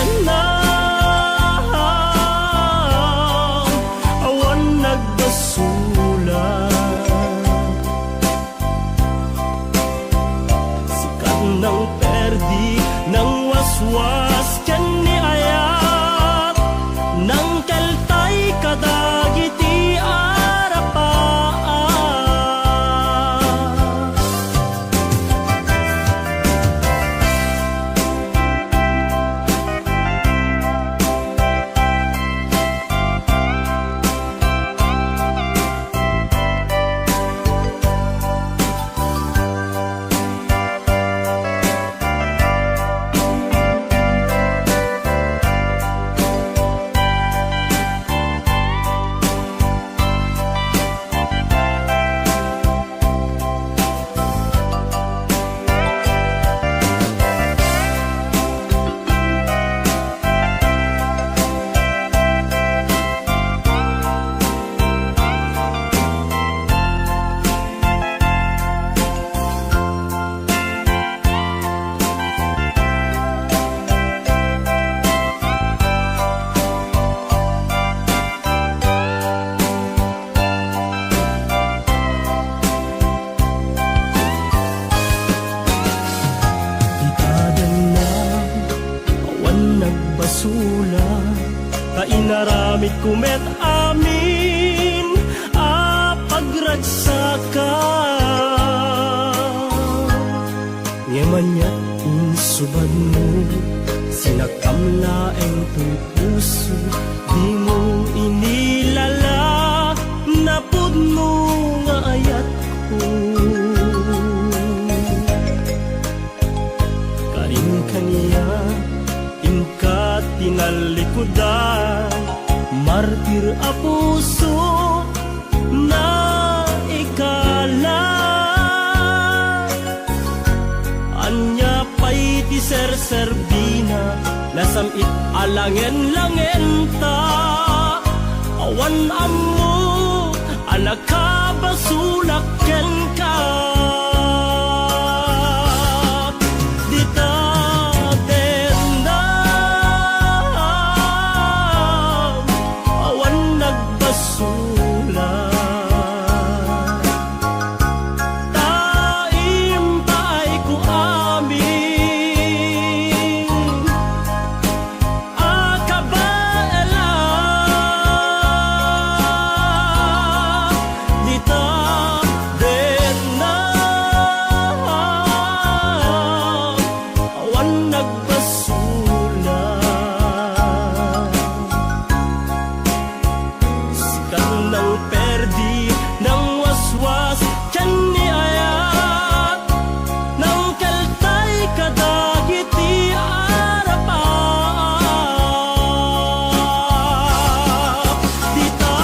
nagbasula kainaramid kumet amin a pagragsaka ngemanya insubad mo sinakamlaeng puso di mo inilala napud mo nga ayat ko kain kaniya inka tinalikudan martir a puso na ikala anya pay ti ser-serbina nasamit alangen-langen ta awan ammo anak kabasulak ken ka dita tendam awan nagbasulat taimpay ko amin akabaela dita denam awan nagbasulat sikat ng perdi ng waswas tiyan ni ayat ng kaltay kadagiti arapap dita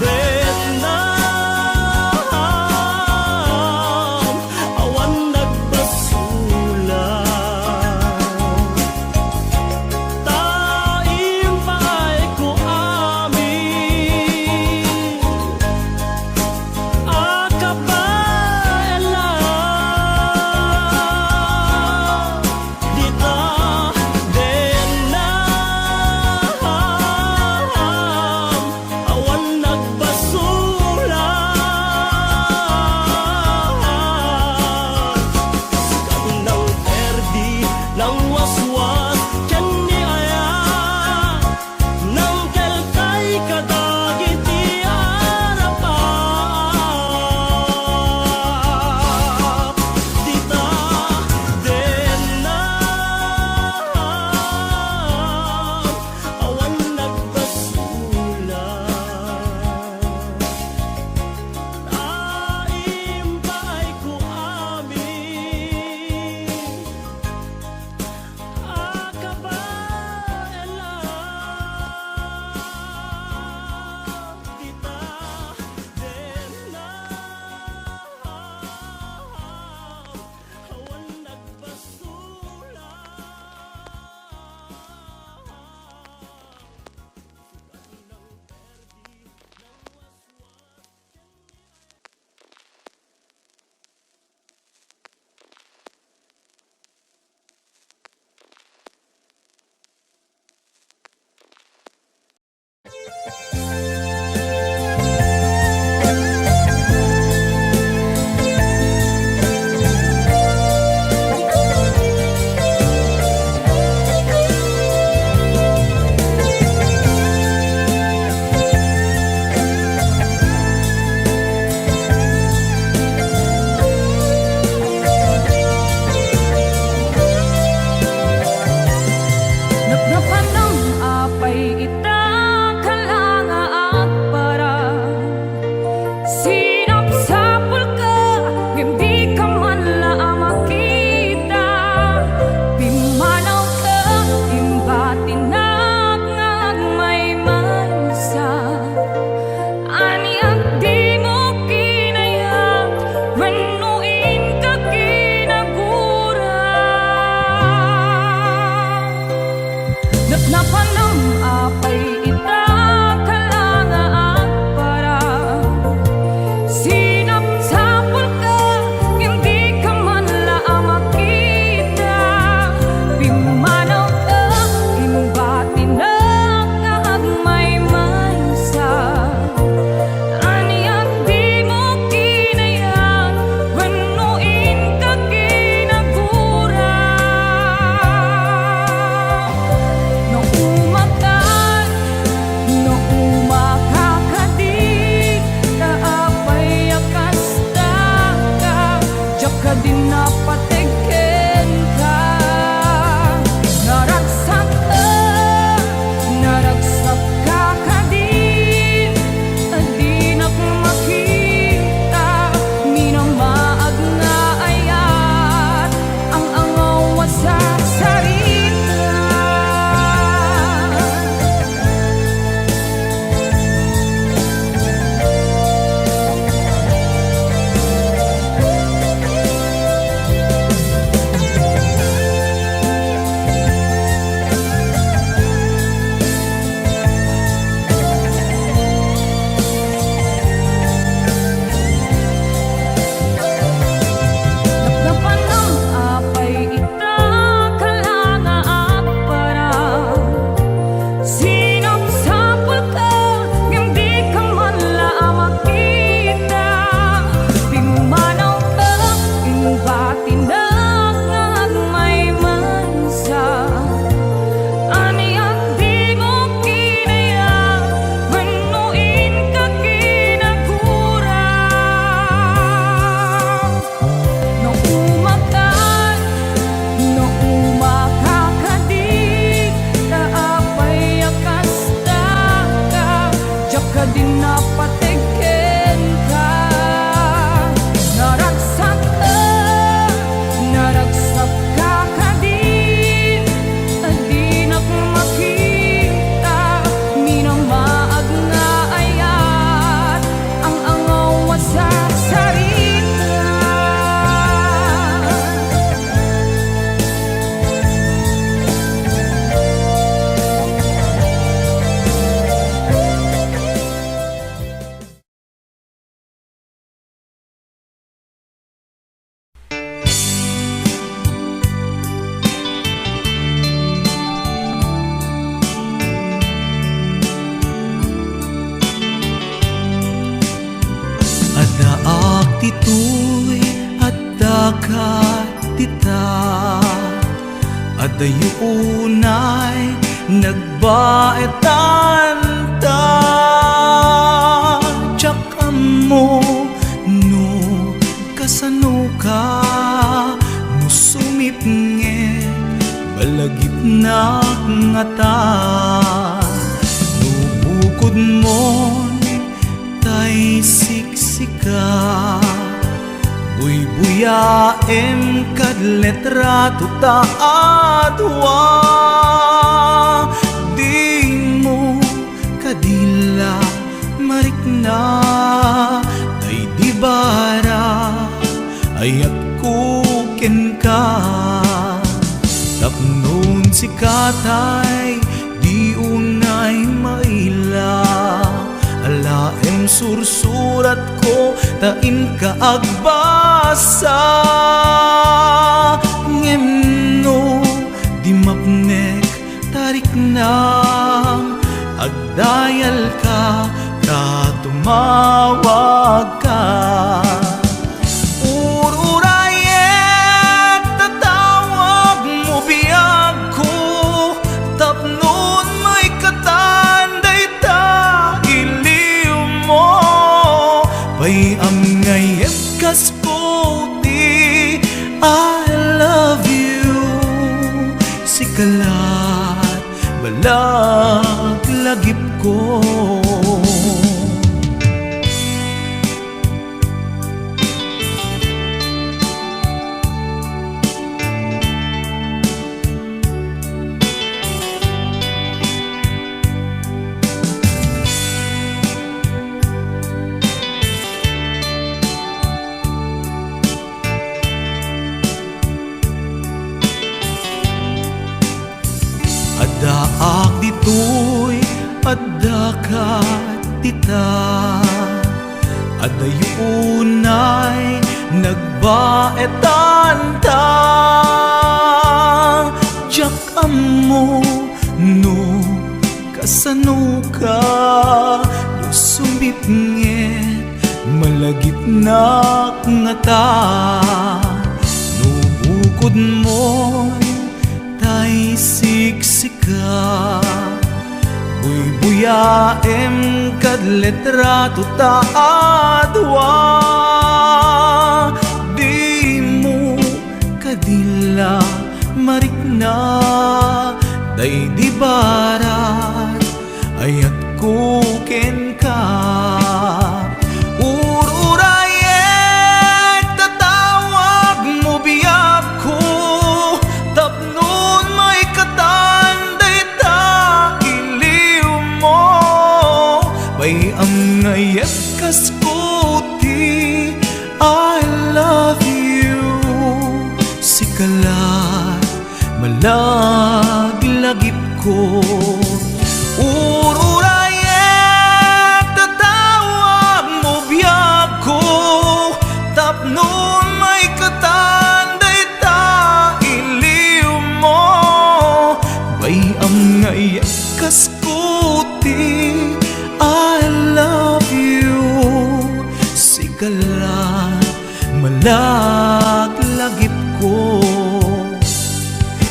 denam awan nagbasulat taimpay ko amin akabaela dita denam awan nagbasulat sikat ng perdi ng waswas tiyan ni ayat ng kelkay kadagiti arapap dita denam awan nagbasulat taimpay ko amin akabaela dita denam awan nagbasulat Nagnapan ng apay ita kalanga at para sinapsapul ka hindi ka man la makita pimanaw ka imbati na may mansa ani at di mo kinaya renuin ka kinagura Nagnapan ng apay ita kalanga at para sinapsapul ka hindi ka man la makita pimanaw ka imbati na may mansa ani at di mo kinaya renuin ka kinagura pinapatikin ka. Naragsak ka kadin, di na makita, minamaag nga ayat, ang angaw sa sarita. Adaak titoy at dakat tita, adayunay nagbaetan ta. Tsak mo no kasano ka, no sumipnge balagip na nga ta. No bukod mo tay siksika, buy-buyaem kad letrato ta adwa. Di mo kadila marikna, tay di bara ayat kuken ka. Tapnon si katay di unay maila, alaem sursurat ko tain ka agbasa. Ngemno di mapnek tarik na, agdayal ka tumawag ka. Ururayek tatawag mo biyag ko, tapnon may katanday ta iliw mo. Pay ang ngayet kas puti, I love you. Sikalat balag lagip ko. Adaak ditoy adakat tita, adayunay nagbaetan ta. Tiyak mo no kasano ka, no sumipnget malagip na nga ta. No bukod mo tay siksika, buy-buyaem kad letrato ta adwa. Di mo kadila marikna, day di barat ayat kuken ka. Ururayek tatawag mo biyag ko, tapnon may katanday ta iliw mo. Pay ang ngayet kas puti, I love you. Sikalat malaglagip ko. Ururayek tatawag mo biyag ko, tapnon may katanday ta iliw mo. Bay ang ngayek kas puti, I love you. Sikalat malaglagip ko.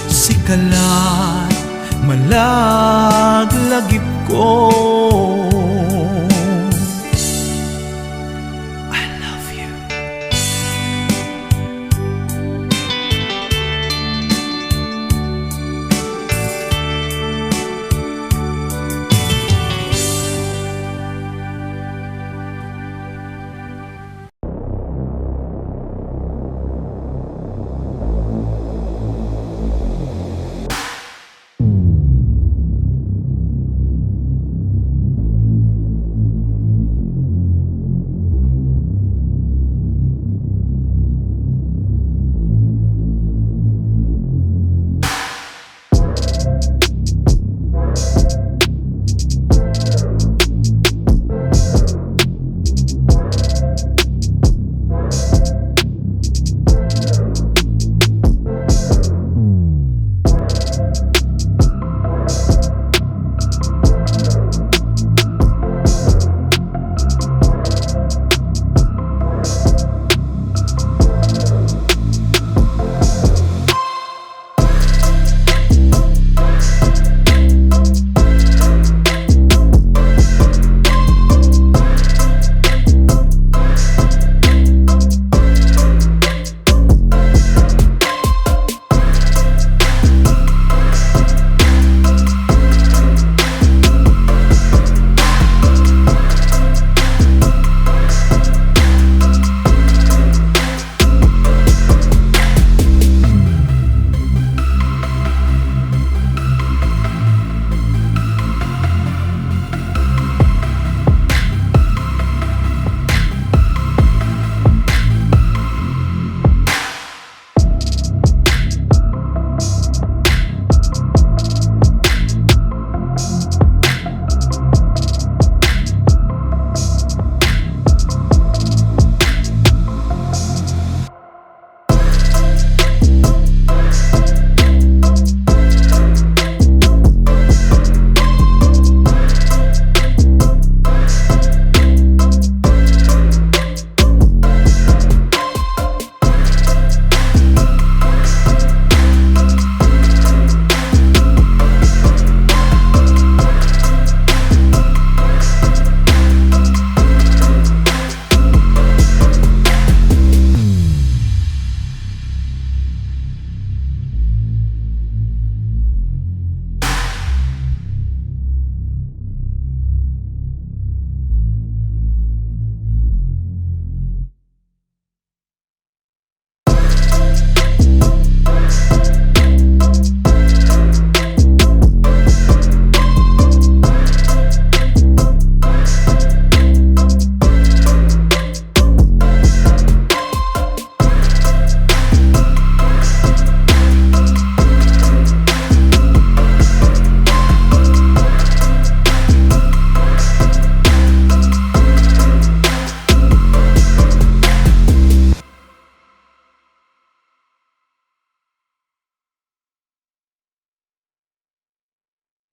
Sikalat malaglagip ko.